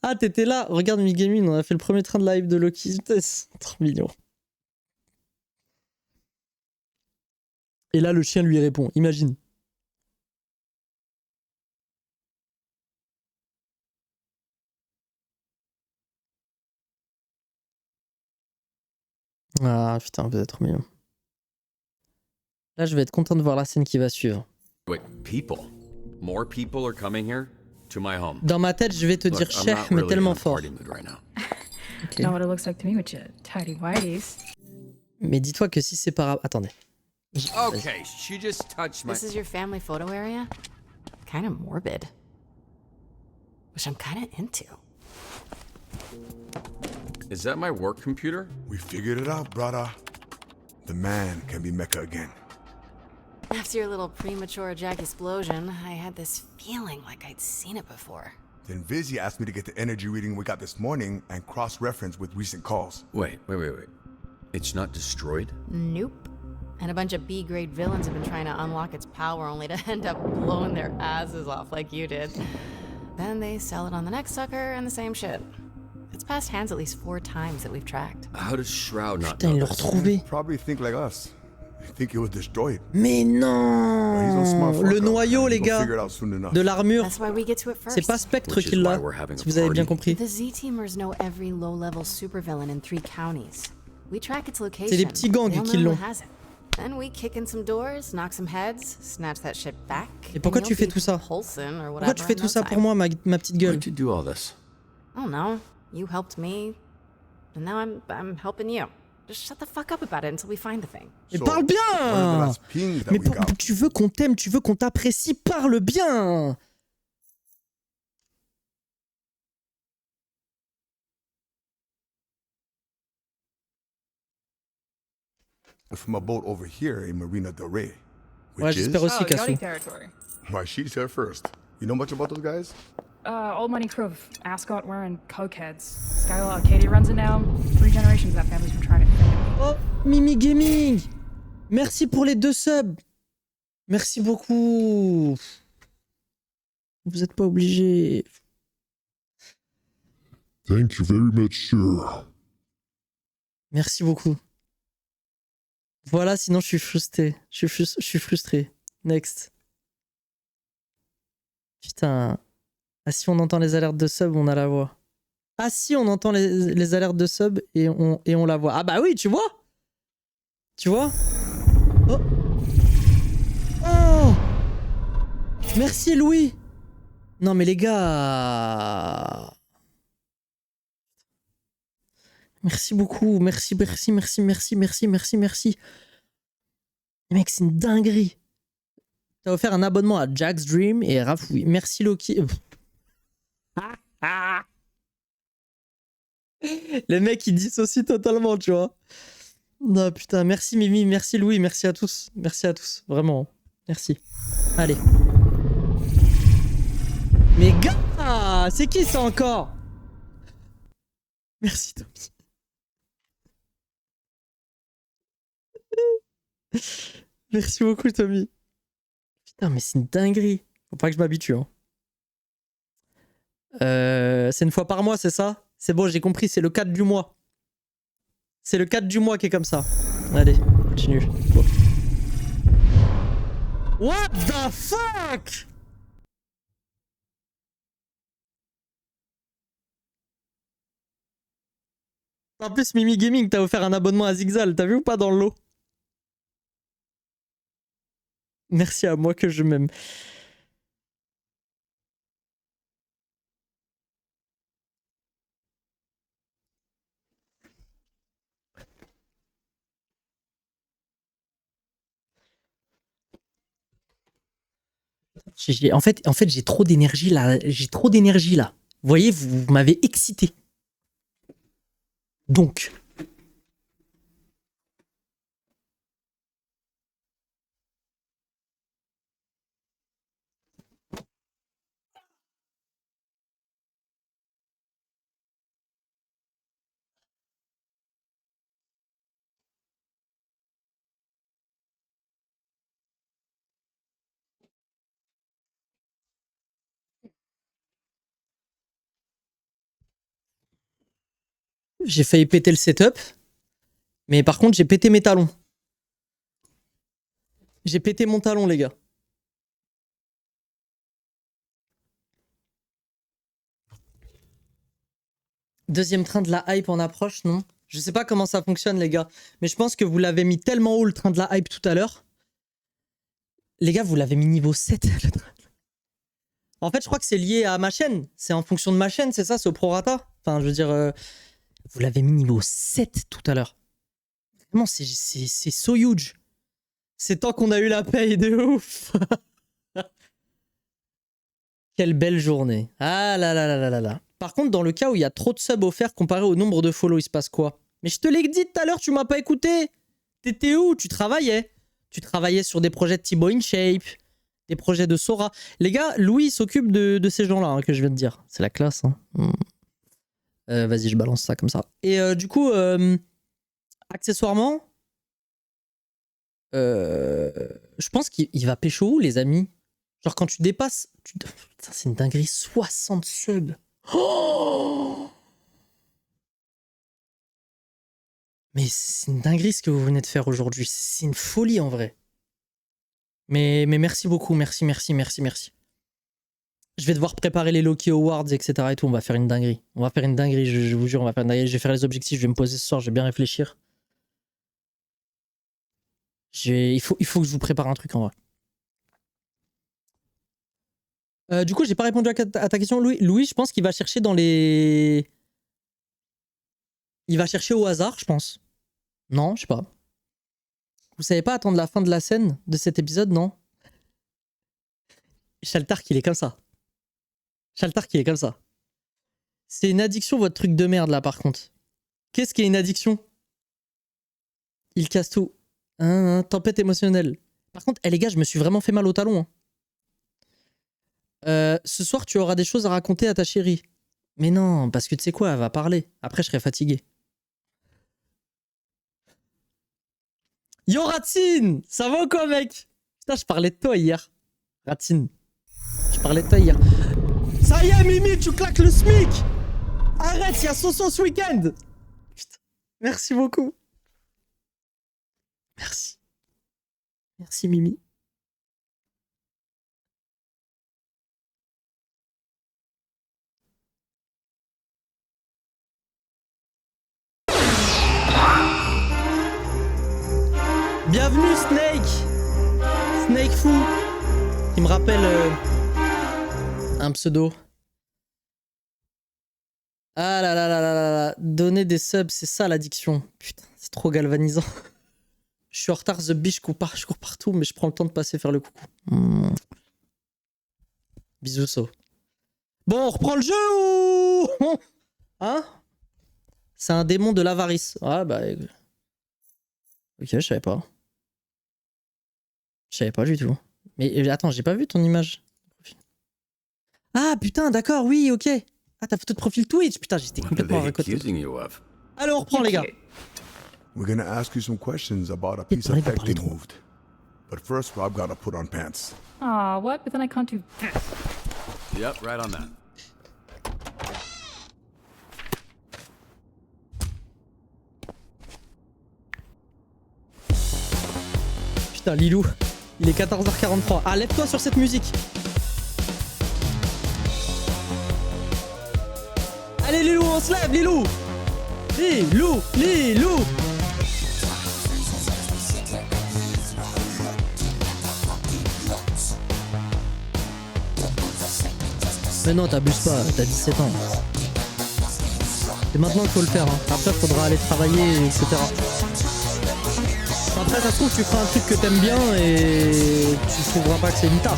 S1: Ah, t'étais là. Regarde, Migamine, on a fait le premier train de live de Loki. C'est trop mignon. Et là, le chien lui répond. Imagine. Ah, putain, vous êtes trop mignon. Là, je vais être content de voir la scène qui va suivre.
S2: Wait, people? More people are coming here to my home.
S1: Dans ma tête, je vais te dire
S2: Look, I'm
S1: chef,
S2: not
S1: mais
S2: really
S1: tellement
S2: in a
S1: fort.
S2: party mood right now.
S1: Okay.
S6: Not what it looks like to me with your tidy whities.
S1: Mais dis-toi que si c'est par... Attendez.
S2: Okay, she just touched my...
S8: This is your family photo area? Kind of morbid. Which I'm kind of into.
S2: Is that my work computer?
S5: We figured it out, brother. The man can be Mecca again.
S8: After your little premature Jack explosion, I had this feeling like I'd seen it before.
S5: Then Vizzy asked me to get the energy reading we got this morning and cross-reference with recent calls.
S2: Wait. It's not destroyed?
S8: Nope. And a bunch of B-grade villains have been trying to unlock its power only to end up blowing their asses off like you did. Then they sell it on the next sucker and the same shit. It's passed hands at least 4 times that we've tracked.
S2: How does Shroud not
S1: Putain,
S2: know
S1: ils l'ont
S2: this?
S1: retrouvé.
S5: Probably think like us. They think it was destroyed.
S1: Mais non!
S5: He's a smart
S1: Le
S5: fucker.
S1: noyau, les
S5: He'll
S1: gars,
S5: figure it out soon enough.
S1: de l'armure,
S8: That's why we get to it first.
S1: c'est pas Spectre
S2: Which is
S1: qui l'a,
S2: why we're having
S1: si
S2: a
S1: vous avez bien
S2: party.
S1: compris.
S8: The Z-Teamers know every low-level supervillain in 3 counties. We track its location.
S1: C'est des petits gangs
S8: They'll
S1: qui
S8: know
S1: l'ont.
S8: who has it. Then we kick in some doors, knock some heads, snatch that shit back.
S1: Et pourquoi
S8: and
S1: tu
S8: you'll
S1: fais
S8: be
S1: tout ça?
S8: Paulson or
S1: Pourquoi tu
S8: whatever
S1: fais
S8: in
S1: tout
S8: no
S1: ça
S8: time.
S1: pour moi, ma petite gueule?
S2: Why'd you do all this?
S8: I don't know. You helped me, and now I'm helping you. Just shut the fuck up about it until we find the thing.
S1: Mais
S5: So,
S1: parle
S5: what are the
S1: bien!
S5: last ping that
S1: Mais
S5: we got?
S1: tu veux qu'on t'aime, tu veux qu'on t'apprécie, parle bien!
S5: From a boat over here in Marina Del Rey.
S1: Ouais,
S5: Which is
S1: j'espère aussi,
S6: Oh,
S1: Cassou.
S6: Yachty territory.
S5: why she's here first. You know much about those guys?
S6: Old money crew of ascot wearing cokeheads. Skylar Arcadia runs it now. 3 generations that family's been trying to fit me.
S1: Oh, Mimi Gaming! Merci pour les 2 subs! Merci beaucoup! Vous êtes pas obligés.
S12: Thank you very much, sir.
S1: Merci beaucoup. Voilà, sinon je suis frustré. Je suis frustré. Next. Putain. Ah si on entend les alertes de sub, on a la voix. Ah si on entend les alertes de sub et on la voit. Ah bah oui, tu vois? Tu vois? Oh. Oh. Merci Louis. Non mais les gars. Merci beaucoup. Merci. Mec, c'est une dinguerie. T'as offert un abonnement à Jack's Dream et Rafoui. Merci Loki. Les mecs, ils dissocient totalement, tu vois. Non, putain, merci Mimi, merci Louis, merci à tous. Merci à tous, vraiment. Merci. Allez. Mais gars, c'est qui ça encore? Merci Tommy. Merci beaucoup Tommy. Putain, mais c'est une dinguerie. Faut pas que je m'habitue. Hein. C'est une fois par mois, c'est ça? C'est bon, j'ai compris, c'est le 4 du mois. C'est le 4 du mois qui est comme ça. Allez, continue. Bon. What the fuck? En plus, Mimi Gaming t'a offert un abonnement à Zigzal, t'as vu ou pas dans le lot? Merci à moi que je m'aime. En fait, j'ai trop d'énergie là. J'ai trop d'énergie là. Vous voyez, vous m'avez excité. Donc. J'ai failli péter le setup. Mais par contre, j'ai pété mes talons. J'ai pété mon talon, les gars. Deuxième train de la hype en approche, non? Je sais pas comment ça fonctionne, les gars. Mais je pense que vous l'avez mis tellement haut, le train de la hype, tout à l'heure. Les gars, vous l'avez mis niveau 7. En fait, je crois que c'est lié à ma chaîne. C'est en fonction de ma chaîne, c'est ça? C'est au prorata? Enfin, je veux dire... vous l'avez mis niveau 7 tout à l'heure. Vraiment, c'est so huge. C'est tant qu'on a eu la paye de ouf. Quelle belle journée. Ah là là là là là là. Par contre, dans le cas où il y a trop de subs offerts comparé au nombre de follow, il se passe quoi? Mais je te l'ai dit tout à l'heure, tu m'as pas écouté. T'étais où? Tu travaillais. Tu travaillais sur des projets de Thibaut InShape, des projets de Sora. Les gars, Louis s'occupe de ces gens-là hein, que je viens de dire. C'est la classe. Hein. Vas-y, je balance ça comme ça. Et du coup, accessoirement, je pense qu'il va pécho où, les amis? Genre quand tu dépasses... Putain, c'est une dinguerie, 60 subs. Oh, mais c'est une dinguerie ce que vous venez de faire aujourd'hui. C'est une folie en vrai. Mais merci beaucoup, merci. Je vais devoir préparer les Loki Awards, etc. et tout. On va faire une dinguerie. On va faire une dinguerie, je vous jure, on va faire une dinguerie. Je vais faire les objectifs, je vais me poser ce soir, je vais bien réfléchir. Il faut que je vous prépare un truc en vrai. Du coup, j'ai pas répondu à ta question, Louis. Louis, je pense qu'il va chercher dans les... Il va chercher au hasard, je pense. Non, je sais pas. Vous savez pas attendre la fin de la scène de cet épisode, non? Chaltark, il est comme ça. Chaltark, il est comme ça. C'est une addiction, votre truc de merde, là, par contre. Qu'est-ce qui est une addiction? Il casse tout. Tempête émotionnelle. Par contre, les gars, je me suis vraiment fait mal au talon. Hein. Ce soir, tu auras des choses à raconter à ta chérie. Mais non, parce que tu sais quoi, elle va parler. Après, je serai fatigué. Yo, Ratine! Ça va ou quoi, mec? Putain, je parlais de toi hier. Ratine. Je parlais de toi hier. Ça y est, Mimi, tu claques le SMIC! Arrête, il y a Soso ce week-end! Putain, merci beaucoup. Merci. Merci, Mimi. Bienvenue Snake! Snake Fou! Qui me rappelle un pseudo. Ah là là là là là là. Donner des subs, c'est ça l'addiction. Putain, c'est trop galvanisant. Je suis en retard, The Bitch, je cours partout, mais je prends le temps de passer faire le coucou. Bisous, So. Bon, on reprend le jeu ou... Hein? C'est un démon de l'avarice. Ah bah... Ok, je savais pas. Je savais pas du tout. Mais attends, j'ai pas vu ton image. Ah putain, d'accord, oui, ok. Ah, ta photo de profil Twitch. Putain, j'étais complètement à côté. Allez, on reprend, les gars.
S5: We're gonna ask you some questions about a piece of tech they moved. But first, Rob gotta put on pants.
S6: Aw, what? But then I can't do this.
S2: Yep, right on that.
S1: Putain, Lilou, il est 14h43. Ah, lève-toi sur cette musique. Allez, Lilou, on se lève, Lilou. Lilou. Mais non, t'abuses pas, t'as 17 ans. C'est maintenant qu'il faut le faire. Hein. Après, faudra aller travailler, etc. Après, ça se trouve, tu feras un truc que t'aimes bien et tu trouveras pas que c'est une taf.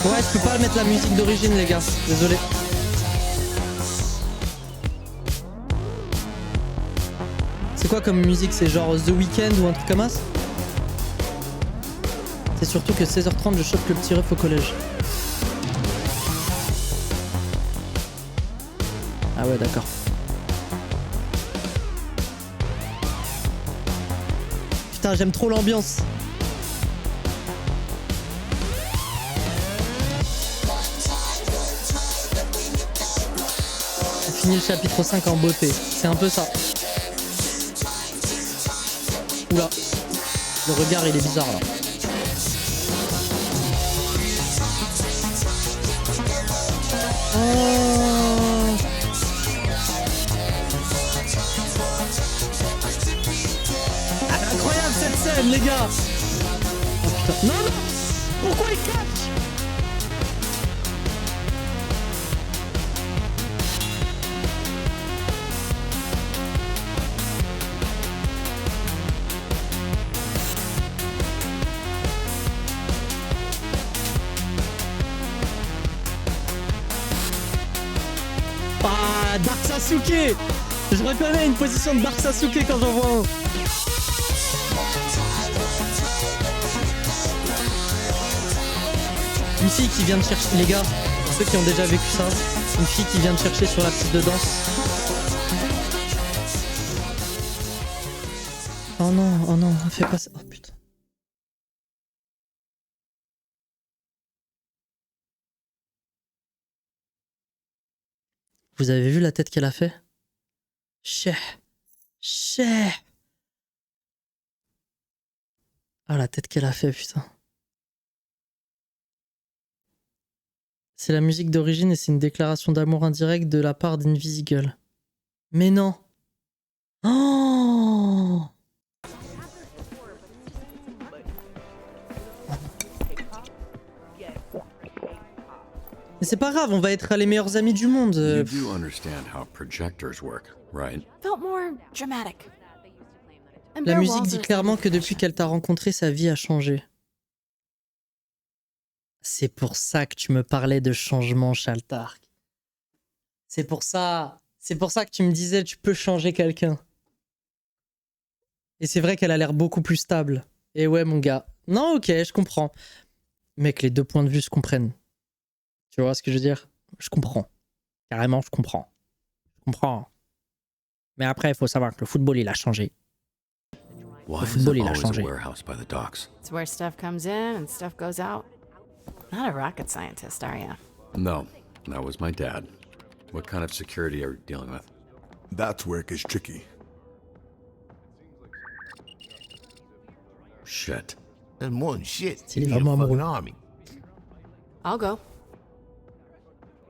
S1: Ouais, je peux pas mettre la musique d'origine, les gars. Désolé. C'est quoi comme musique? C'est genre The Weeknd ou un truc comme ça? C'est surtout que 16h30, je chope le petit ref au collège. Ah ouais, d'accord. Putain, j'aime trop l'ambiance. finit le chapitre 5 en beauté. C'est un peu ça. Oula. Le regard, il est bizarre, là. Oh. Ah, incroyable cette scène, les gars. Oh putain. Non, non. Pourquoi il catch? Ah, Dark Sasuke. Je reconnais une position de Dark Sasuke quand j'en vois un. Une fille qui vient de chercher, les gars, pour ceux qui ont déjà vécu ça, une fille qui vient de chercher sur la piste de danse. Oh non, fais pas ça. Oh putain. Vous avez vu la tête qu'elle a fait? Cheh. Ah, la tête qu'elle a fait, putain. C'est la musique d'origine et c'est une déclaration d'amour indirecte de la part d'Invisible. Mais non. Oh! Mais c'est pas grave, on va être les meilleurs amis du monde.
S2: You do understand how projectors work, right?
S8: Felt more dramatic. And
S1: La
S8: bare
S1: musique
S8: walls
S1: dit
S8: are
S1: clairement que
S8: something
S1: depuis qu'elle t'a rencontré, sa vie a changé. C'est pour ça que tu me parlais de changement, Shaltark. C'est pour ça que tu me disais tu peux changer quelqu'un. Et c'est vrai qu'elle a l'air beaucoup plus stable. Et ouais, mon gars. Non, ok, je comprends. Mec, les deux points de vue se comprennent. Tu vois ce que je veux dire? Je comprends. Carrément, je comprends. Je comprends. Mais après, il faut savoir que le football, il a changé. Le football, il a changé.
S8: It's where stuff comes in and stuff goes out. Not a rocket scientist, are you?
S2: No, that was my dad. What kind of security are you dealing with?
S5: That's where it gets tricky.
S2: Shit.
S15: That's more than shit.
S1: C'est
S15: You need a
S1: vraiment
S15: fucking
S1: amoureux.
S15: army.
S8: I'll go.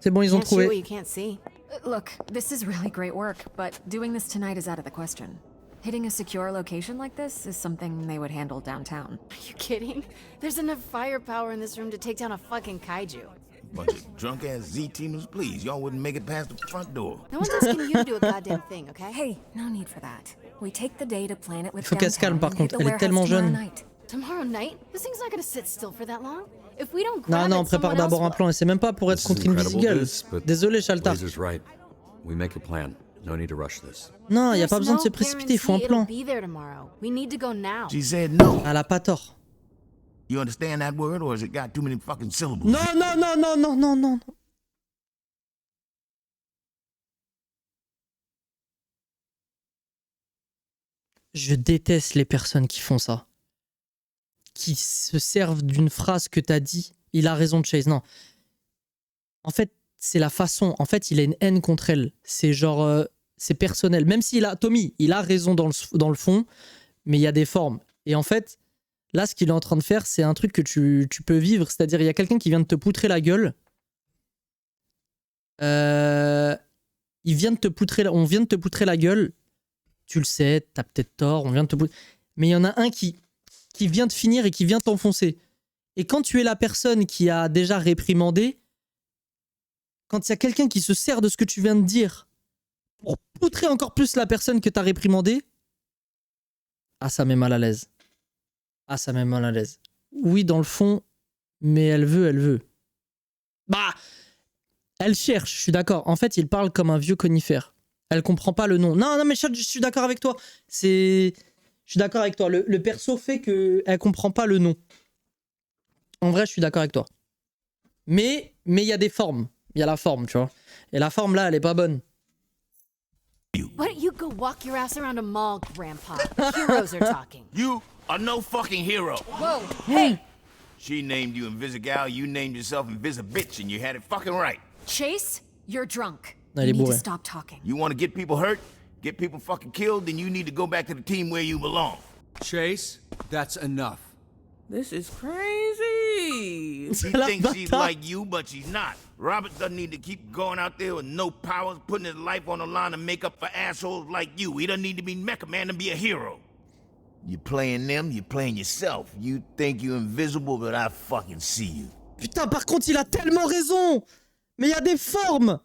S1: C'est bon, ils ont
S9: Can't shoot what
S1: trouvé.
S9: you can't see. Look, this is really great work, but doing this tonight is out of the question. Hitting a secure location like this is something they would handle downtown.
S8: Are you kidding? There's enough firepower in this room to take down a fucking kaiju.
S15: Bunch of drunk ass Z-teamers, please. Y'all wouldn't make it past the front door.
S8: No one's asking you to do a goddamn thing, okay?
S9: Hey, no need for that. We take the day to plan it with
S1: Il faut qu'elle se calme, par
S9: downtown and
S1: contre.
S9: hit the
S1: Elle est tellement
S9: warehouse tomorrow
S1: jeune.
S9: night.
S8: Tomorrow night? This thing's not gonna sit still for that long. If we don't
S1: Non,
S8: grab
S1: non,
S8: it,
S1: prépare
S8: someone
S1: d'abord
S8: else
S1: un
S8: will.
S1: plan. Et c'est même pas pour être
S2: This is
S1: contre
S2: incredible,
S1: Invisible.
S2: Liz, but
S1: Désolé, Shaltark.
S2: Laser's right. We make a plan. No need to rush this.
S1: Non, il y a
S8: There's
S1: pas besoin de
S8: no
S1: se précipiter, il faut un
S8: guarantee
S1: plan.
S8: it'll be there tomorrow. We need to go now.
S15: She said no.
S1: Elle a pas tort.
S15: You understand that word, or has it got too many fucking syllables?
S1: Non, non, non, non, non, non, non. Je déteste les personnes qui font ça. Qui se servent d'une phrase que t'as dit. Il a raison de Chase. Non. En fait, c'est la façon. En fait, il a une haine contre elle. C'est genre... c'est personnel. Même s'il a... Tommy, il a raison dans le fond, mais il y a des formes. Et en fait, là, ce qu'il est en train de faire, c'est un truc que tu peux vivre. C'est-à-dire, il y a quelqu'un qui vient de te poutrer la gueule. On vient de te poutrer la gueule. Tu le sais, t'as peut-être tort, on vient de te poutrer. Mais il y en a un qui vient de finir et qui vient t'enfoncer. Et quand tu es la personne qui a déjà réprimandé, quand il y a quelqu'un qui se sert de ce que tu viens de dire pour poutrer encore plus la personne que t'as réprimandée, ah, ça met mal à l'aise. Ah, ça met mal à l'aise. Oui, dans le fond, mais elle veut. Bah, elle cherche, je suis d'accord. En fait, il parle comme un vieux conifère. Elle comprend pas le nom. Non, mais je suis d'accord avec toi. Je suis d'accord avec toi. Le perso fait qu'elle comprend pas le nom. En vrai, je suis d'accord avec toi. Mais il y a des formes. Il y a la forme, tu vois. Et la forme, là, elle est pas bonne.
S8: Why don't you go walk your ass around a mall, Grandpa? Heroes are talking.
S15: You are no fucking hero.
S8: Whoa, hey!
S15: She named you Invisigal, you named yourself Invisibitch, and you had it fucking right.
S9: Chase, you're drunk.
S1: Elle est
S9: You need to
S1: bourrée.
S9: stop talking.
S15: You want to get people hurt, get people fucking killed, then you need to go back to the team where you belong.
S2: Chase, that's enough.
S4: This is crazy.
S15: She thinks she's like you, but she's not. Robert doesn't need to keep going out there with no powers, putting his life on the line to make up for assholes like you. He doesn't need to be Mecha Man to be a hero. You playing them, you playing yourself. You think you're invisible, but I fucking see you.
S1: Putain, par contre, il a tellement raison. Mais il y a des formes.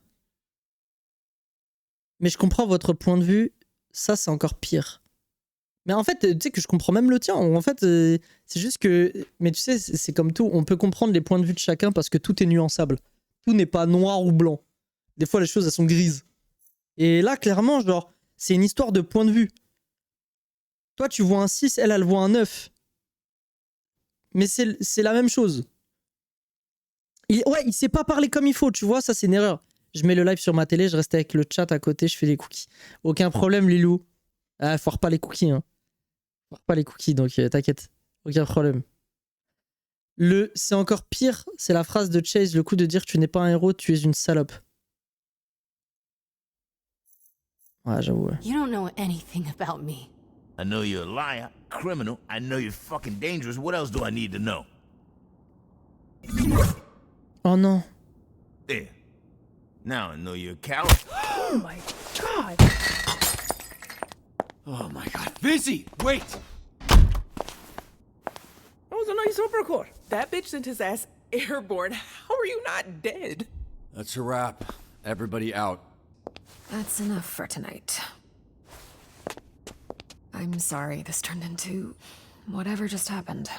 S1: Mais je comprends votre point de vue. Ça, c'est encore pire. Mais en fait, tu sais que je comprends même le tien. En fait, c'est juste que... Mais tu sais, c'est comme tout. On peut comprendre les points de vue de chacun parce que tout est nuançable. Tout n'est pas noir ou blanc. Des fois, les choses, elles sont grises. Et là, clairement, genre, c'est une histoire de point de vue. Toi, tu vois un 6, elle voit un 9. Mais c'est la même chose. Il sait pas parler comme il faut, tu vois, ça c'est une erreur. Je mets le live sur ma télé, je reste avec le chat à côté, je fais des cookies. Aucun problème, Lilou. Ah, foire pas les cookies, hein. Foire pas les cookies, donc t'inquiète. Aucun problème. C'est encore pire, c'est la phrase de Chase, le coup de dire tu n'es pas un héros, tu es une salope. Ouais, j'avoue. Ouais.
S8: You don't know anything about me.
S15: I know you're a liar, criminal. I know you're fucking dangerous. What else do I need to know?
S1: Oh non.
S15: There. Now I know you're a coward.
S4: Oh my god.
S2: Oh my god. Vizzy, wait!
S4: That was a nice uppercut. That bitch sent his ass airborne. How are you not dead?
S2: That's a wrap. Everybody out.
S9: That's enough for tonight. I'm sorry this turned into whatever just happened.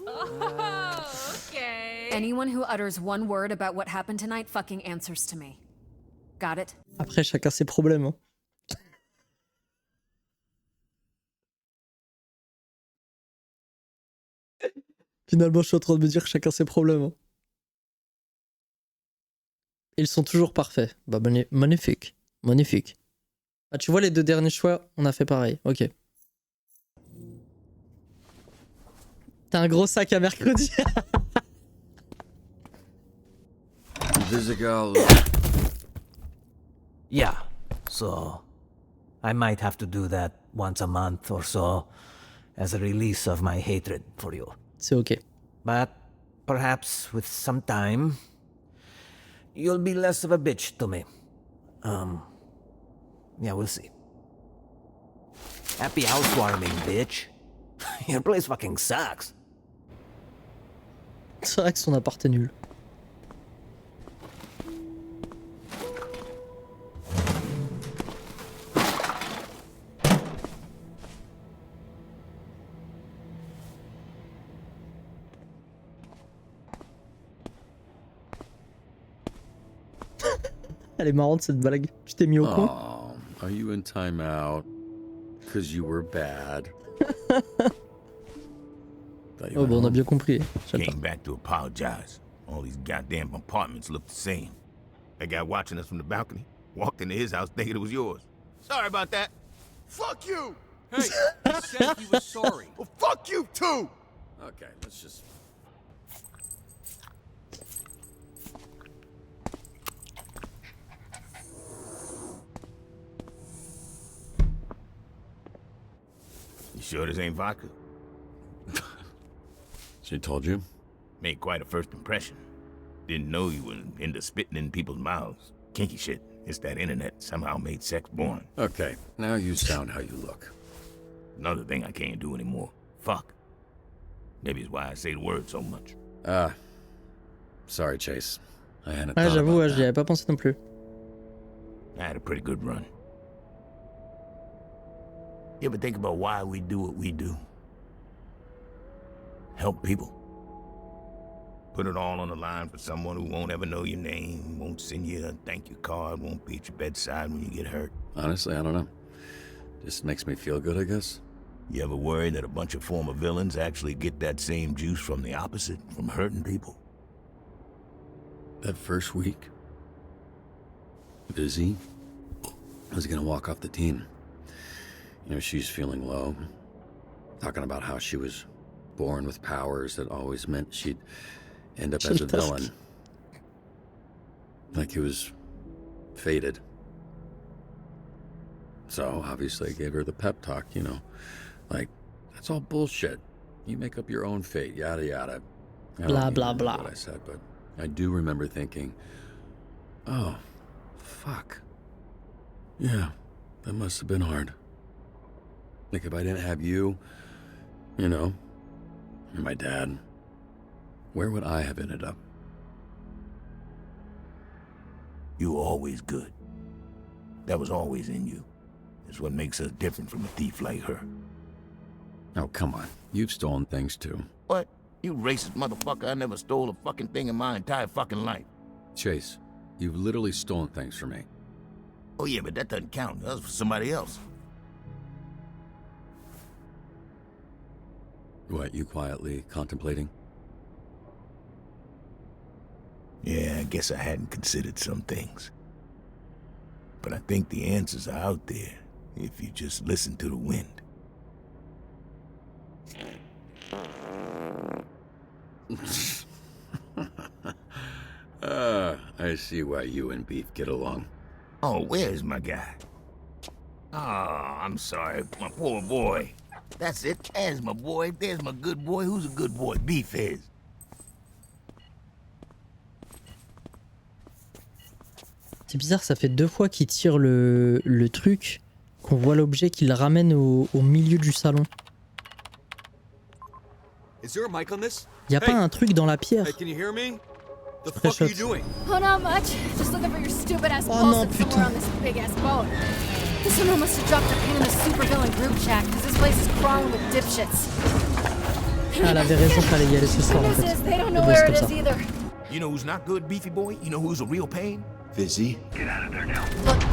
S14: Oh, okay.
S9: Anyone who utters one word about what happened tonight fucking answers to me. Got it?
S1: Après, chacun ses problèmes. Hein. Finalement, je suis en train de me dire que chacun ses problèmes. Hein. Ils sont toujours parfaits. Bah, magnifique. Magnifique. Ah, tu vois, les deux derniers choix, on a fait pareil. Ok. T'as un gros sac à mercredi.
S2: Visigal.
S16: Yeah, so I might have to do that once a month or so as a release of my hatred for you.
S1: C'est ok.
S16: But perhaps with some time, you'll be less of a bitch to me. Yeah, we'll see. Happy housewarming, bitch. Your place fucking sucks.
S1: C'est vrai que son appart est nul. Elle est marrante cette blague. Tu t'es mis au coin.
S2: Oh, are you in timeout? Because you were bad.
S1: Oh, bon, on a bien compris.
S15: Came back to apologize. All these goddamn apartments look the same. That guy watching us from the balcony walked into his house thinking it was yours. Sorry about that.
S5: Fuck you!
S2: Hey, he said he was sorry.
S5: Well, fuck you too!
S2: Okay, let's just...
S15: You sure this ain't vodka?
S2: She told you?
S15: Made quite a first impression. Didn't know you were into spitting in people's mouths. Kinky shit. It's that internet somehow made sex boring.
S2: Okay, now you sound how you look.
S15: Another thing I can't do anymore. Fuck. Maybe it's why I say the word so much.
S2: Sorry, Chase. I hadn't
S1: Ah,
S2: thought
S1: j'avoue,
S2: about
S1: j'y avais pas pensé non plus.
S15: I had a pretty good run. You ever think about why we do what we do? Help people. Put it all on the line for someone who won't ever know your name, won't send you a thank you card, won't be at your bedside when you get hurt.
S2: Honestly, I don't know. Just makes me feel good, I guess.
S15: You ever worry that a bunch of former villains actually get that same juice from the opposite, from hurting people?
S2: That first week, Busy was gonna walk off the team. You know, she's feeling low, talking about how she was born with powers that always meant she'd end up as a villain. Like it was faded. So, obviously, I gave her the pep talk, you know. Like, that's all bullshit. You make up your own fate, yada yada. I don't
S1: Blah,
S2: even
S1: blah,
S2: remember
S1: blah.
S2: What I said, but I do remember thinking, oh, fuck. Yeah, that must have been hard. Like, if I didn't have you, you know, and my dad, where would I have ended up?
S15: You were always good. That was always in you. It's what makes us different from a thief like her.
S2: Oh, come on. You've stolen things, too.
S15: What? You racist motherfucker, I never stole a fucking thing in my entire fucking life.
S2: Chase, you've literally stolen things from me.
S15: Oh yeah, but that doesn't count. That was for somebody else.
S2: What, you quietly contemplating?
S15: Yeah, I guess I hadn't considered some things. But I think the answers are out there, if you just listen to the wind.
S2: I see why you and Beef get along.
S15: Oh, where's my guy? Oh, I'm sorry, my poor boy. That's it, there's my boy, there's my good boy. Who's a good boy? Beef is.
S1: C'est bizarre, ça fait 2 fois qu'il tire le truc, qu'on voit l'objet qu'il ramène au milieu du salon.
S17: Is there a mic on this?
S1: Y a pas un truc dans la pierre?
S17: Hey, can you hear me? The
S1: Très
S17: fuck are you
S1: chouette.
S17: doing?
S9: Oh, not much. Just looking for your stupid ass
S1: Oh, non,
S9: pulses somewhere on this big ass boat. This one must have dropped a pin in the supervillain group chat, because this place is crawling with dipshits.
S1: Ah, elle avait raison, fallait y aller ce soir en fait.
S9: They don't
S1: C'est
S9: know
S1: bon,
S9: where
S1: c'est
S9: it
S1: comme
S9: is
S1: ça.
S9: either.
S15: You know who's not good, Beefy boy? You know who's a real pain? Fizzy.
S3: Get out of there now.
S9: Look,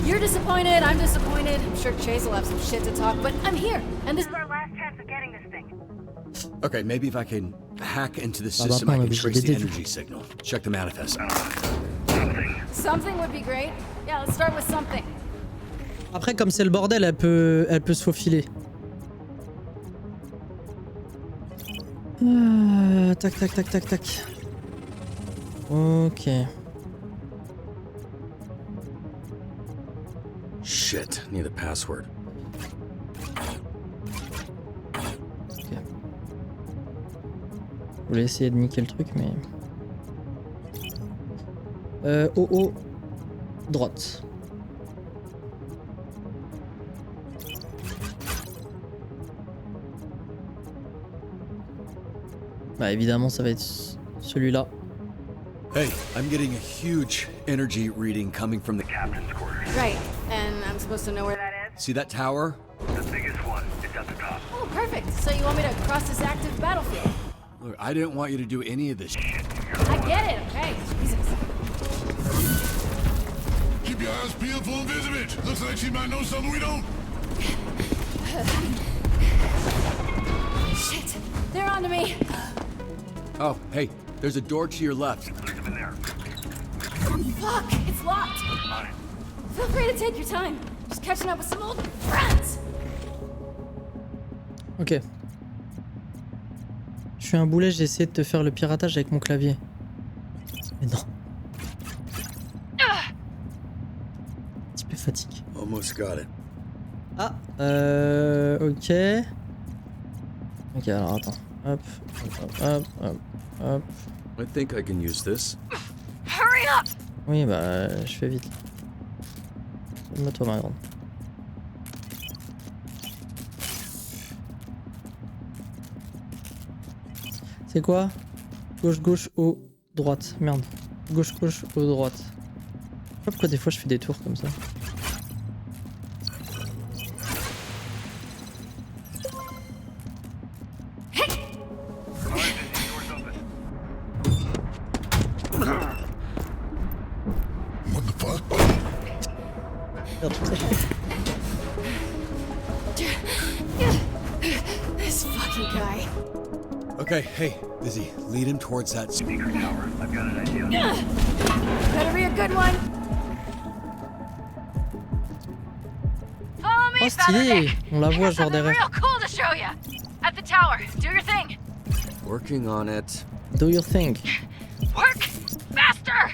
S9: you're disappointed, I'm disappointed. I'm sure Chase will have some shit to talk, but I'm here, and this is our last chance of getting this thing.
S17: Okay, maybe if I can hack into the
S1: Bah,
S17: system,
S1: maintenant,
S17: I
S1: on est
S17: can
S1: obligé
S17: trace the
S1: d'aider, du
S17: energy signal. Check the manifest.
S9: Something would be great. Yeah, let's start with something.
S1: Après, comme c'est le bordel, elle peut se faufiler. Tac, tac, tac, tac, tac. Ok.
S2: Shit, need a password.
S1: Ok. Je voulais essayer de niquer le truc, mais... haut, droite. Bah évidemment, ça va être celui-là.
S17: Hey, I'm getting a huge energy reading coming from the captain's quarters.
S9: Right, and I'm supposed to know where that is?
S17: See that tower?
S3: The biggest one. It's at the top.
S9: Oh, perfect. So you want me to cross this active battlefield?
S17: Look, I didn't want you to do any of this shit.
S9: I get it, okay. Jesus.
S12: Keep your eyes peeled for Invisible. Looks like she might know something we don't.
S9: Shit, they're onto me.
S17: Oh, hey, there's a door to your left.
S9: Fuck, it's locked. Feel free to take your time. Just catching up with some old friends.
S1: Ok. Je suis un boulet, j'ai essayé de te faire le piratage avec mon clavier. Mais non. Un petit peu fatigue.
S2: Almost got it.
S1: Ah, ok. Ok, alors attends. Hop, hop, hop, hop.
S2: I think I can use this.
S9: Hurry up!
S1: Oui, bah, je fais vite. Calme-toi, ma grande. C'est quoi? Gauche, gauche, haut, droite. Merde. Gauche, gauche, haut, droite. Je sais pas pourquoi des fois je fais des tours comme ça.
S12: What the fuck?
S9: This fucking guy.
S17: Okay, hey, Lizzie, lead him towards that speaker tower.
S3: I've got an idea.
S9: Better be a good one. Follow me,
S1: Oh, stylé! On la voit genre
S9: something
S1: derrière.
S9: real cool to show you. At the tower. Do your thing.
S2: Working on it.
S1: Do your thing.
S9: Work faster.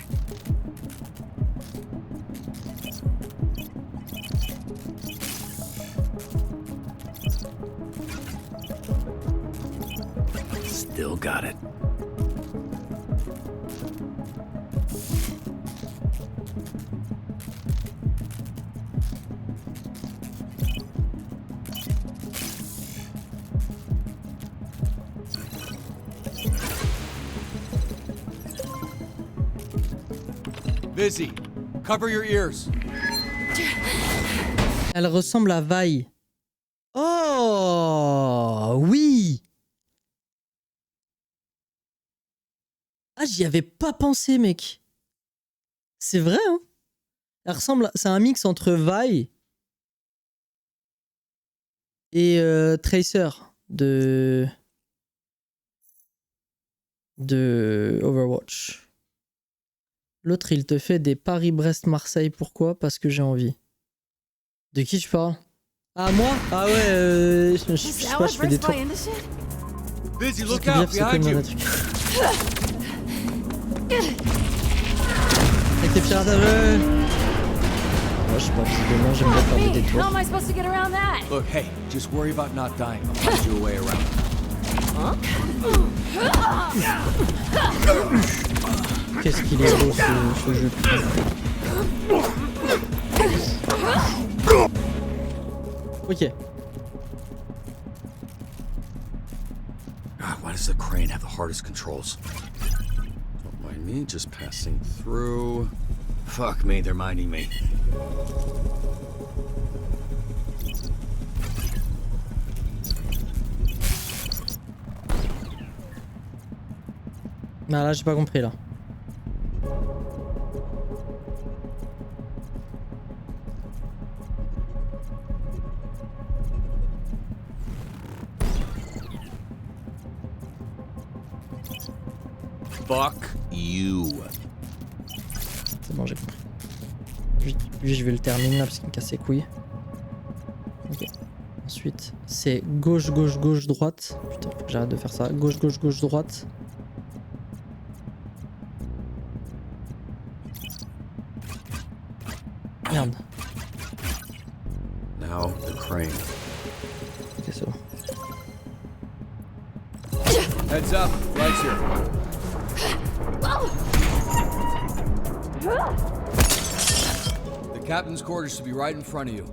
S17: Still got it. Busy. Cover your ears.
S1: Elle ressemble à Vi. Oh oui. Ah, j'y avais pas pensé, mec. C'est vrai, hein. Elle ressemble. C'est un mix entre Vi et Tracer de Overwatch. L'autre, il te fait des Paris-Brest-Marseille. Pourquoi? Parce que j'ai envie. De qui tu parles? Ah, moi? Ah ouais, je sais pas, je fais des tours.
S17: Busy,
S1: Juste
S17: look
S1: pour dire,
S17: out
S1: c'est
S17: behind
S1: comme
S17: you.
S1: un truc. Avec tes pirates à jeu. Moi, je sais pas, visiblement, j'aime bien faire des détours.
S14: How am I supposed to get around that?
S17: Look, hey, just worry about not dying. I'll find you a way around.
S1: Qu'est-ce qu'il est beau ce jeu. Ok.
S2: God, why does the crane have the hardest controls? Don't mind me, just passing through.
S17: Fuck me, they're minding me.
S1: Ah là, j'ai pas compris là.
S17: Fuck you.
S1: C'est bon, j'ai compris. Lui, je vais le terminer là parce qu'il me casse les couilles. Ok. Ensuite, c'est gauche, gauche, gauche, droite. Putain, faut que j'arrête de faire ça. Gauche, gauche, gauche, droite. Merde.
S2: Now the crane.
S1: Ok, c'est bon.
S17: Heads up, flags here. The captain's quarters should be right in front of you.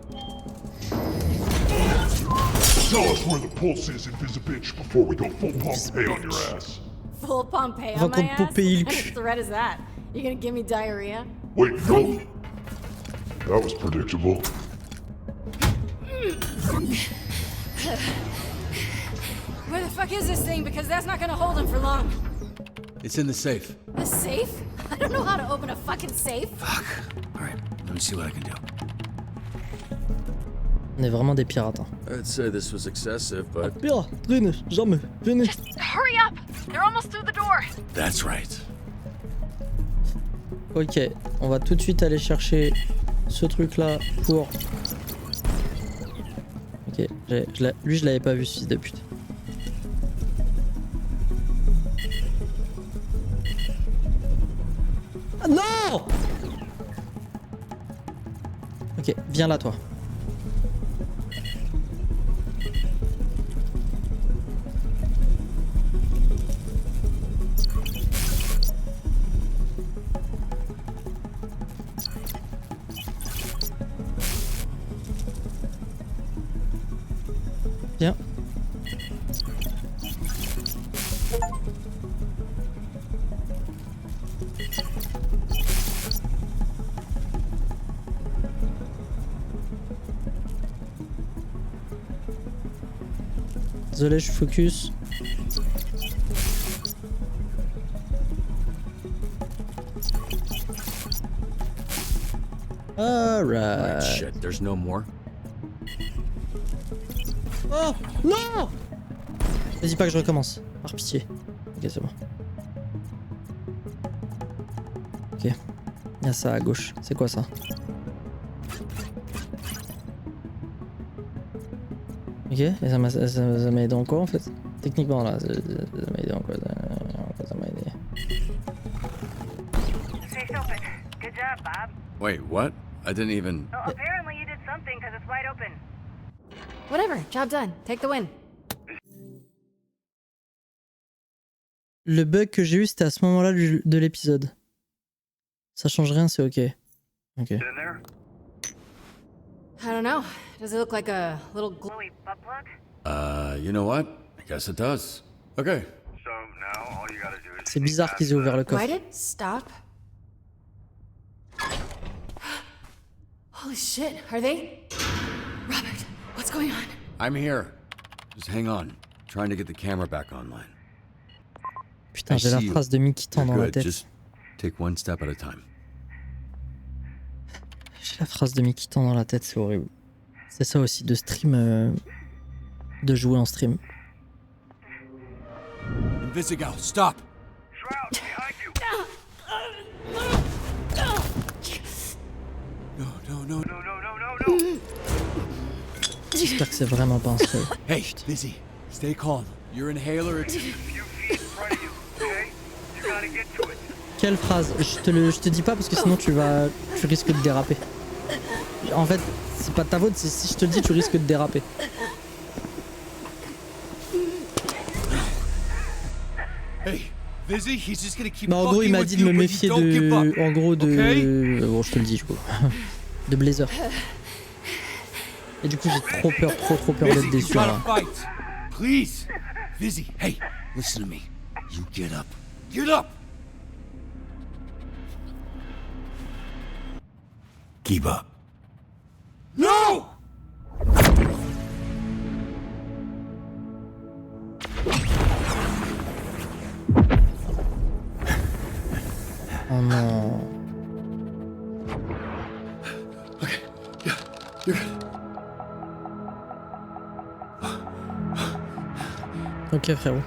S12: Tell us where the pulse is, Invisibitch, before we go full Pompeii on your ass.
S14: Full Pompeii
S1: Va
S14: on my
S1: qu'on
S14: ass?
S1: Pompeii le
S14: What kind
S1: cul.
S14: of threat is that? You gonna give me diarrhea?
S12: Wait, no. That was predictable.
S14: Where the fuck is this thing? Because that's not gonna hold him for long.
S17: It's in the safe.
S14: The safe? I don't know how to open a fucking safe.
S17: Fuck. Alright, let me see what I can do.
S1: On est vraiment des pirates. Hein.
S2: I'd say this was excessive, but
S1: Pirate, venez, jamais, venez.
S14: Hurry up! They're almost through the door.
S17: That's right.
S1: Ok, on va tout de suite aller chercher ce truc là pour... Ok, lui je l'avais pas vu ce fils de pute. Ah non! Ok, viens là toi. Viens. Désolé, je focus. Alright.
S2: shit, there's no more.
S1: Oh non! Vas-y pas que je recommence, par pitié. Ok, c'est bon. Ok. Il y a ça à gauche. C'est quoi ça? Ok, et ça m'a aidé en quoi en fait? Techniquement là, ça m'a aidé en quoi? Ça m'a aidé.
S18: Safe's open. Good job, Bob.
S2: Wait, what? I didn't even...
S18: Oh, apparently you did something because it's wide open.
S8: Whatever, job done. Take the win.
S1: Le bug que j'ai eu, c'était à ce moment-là de l'épisode. Ça change rien, c'est ok. Ok.
S8: I don't know. Does it look like a little glowy butt plug?
S17: You know what? I guess it does. Okay.
S12: So now all you gotta do is
S1: C'est bizarre qu'ils aient ouvert le coffre.
S8: Why did stop? Holy shit, are they? Robert, what's going on?
S17: I'm here. Just hang on. Trying to get the camera back online.
S1: Putain, j'ai la phrase de Mikitan dans la tête.
S17: Just take one step at a time.
S1: J'ai la phrase de Mikitan dans la tête, c'est horrible. C'est ça aussi de stream, de jouer en stream.
S17: Invisigal, stop! No.
S1: J'espère que c'est vraiment pas un spoil.
S17: Hey, Vizzy, stay calm. Your inhaler.
S1: Quelle phrase? Je te dis pas parce que sinon tu risques de déraper. En fait, c'est pas de ta faute, c'est si je te le dis, tu risques de déraper.
S17: Hey, Vizzy, he's just gonna keep
S1: Bah en gros, il m'a dit de me méfier de... En gros, de... Bon, je te le dis, du coup. De Blazer. Et du coup, j'ai trop peur d'être déçu. Là.
S17: Please, Vizzy, hey, listen to me. You get up. Get up! Keep up. No!
S1: Oh non.
S17: Okay, yeah, you're good.
S1: Ok, frérot.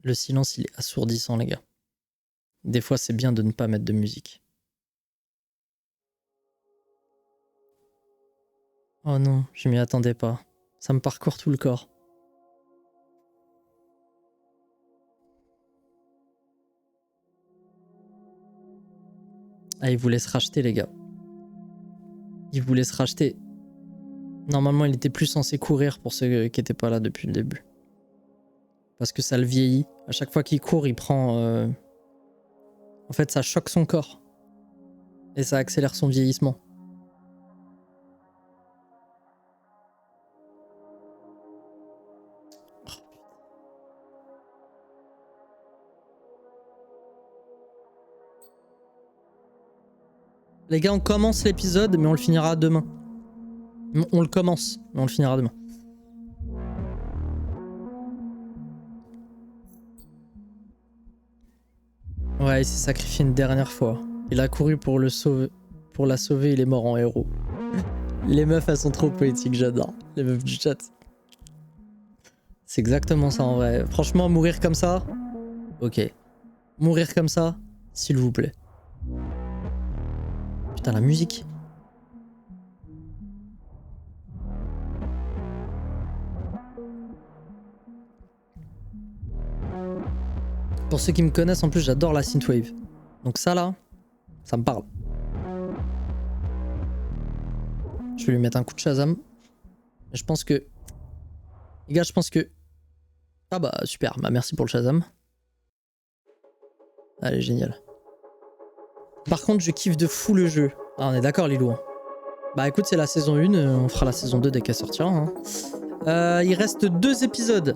S1: Le silence, il est assourdissant, les gars. Des fois, c'est bien de ne pas mettre de musique. Oh non, je m'y attendais pas. Ça me parcourt tout le corps. Ah, il voulait se racheter, les gars. Il voulait se racheter. Normalement, il était plus censé courir pour ceux qui n'étaient pas là depuis le début. Parce que ça le vieillit. À chaque fois qu'il court, il prend... En fait, ça choque son corps. Et ça accélère son vieillissement. Les gars, on commence l'épisode, mais on le finira demain. On le commence, mais on le finira demain. Ouais, il s'est sacrifié une dernière fois. Il a couru pour la sauver, il est mort en héros. Les meufs, elles sont trop poétiques, j'adore. Les meufs du chat. C'est exactement ça en vrai. Franchement, mourir comme ça, ok. Mourir comme ça, s'il vous plaît. Putain, la musique. Pour ceux qui me connaissent, en plus, j'adore la synthwave. Donc ça, là, ça me parle. Je vais lui mettre un coup de Shazam. Je pense que... Les gars, je pense que... Ah bah, super. Bah, merci pour le Shazam. Allez, génial. Par contre, je kiffe de fou le jeu. Ah, on est d'accord, Lilou. Bah écoute, c'est la saison 1. On fera la saison 2 dès qu'elle sortira. Hein. Il reste 2 épisodes.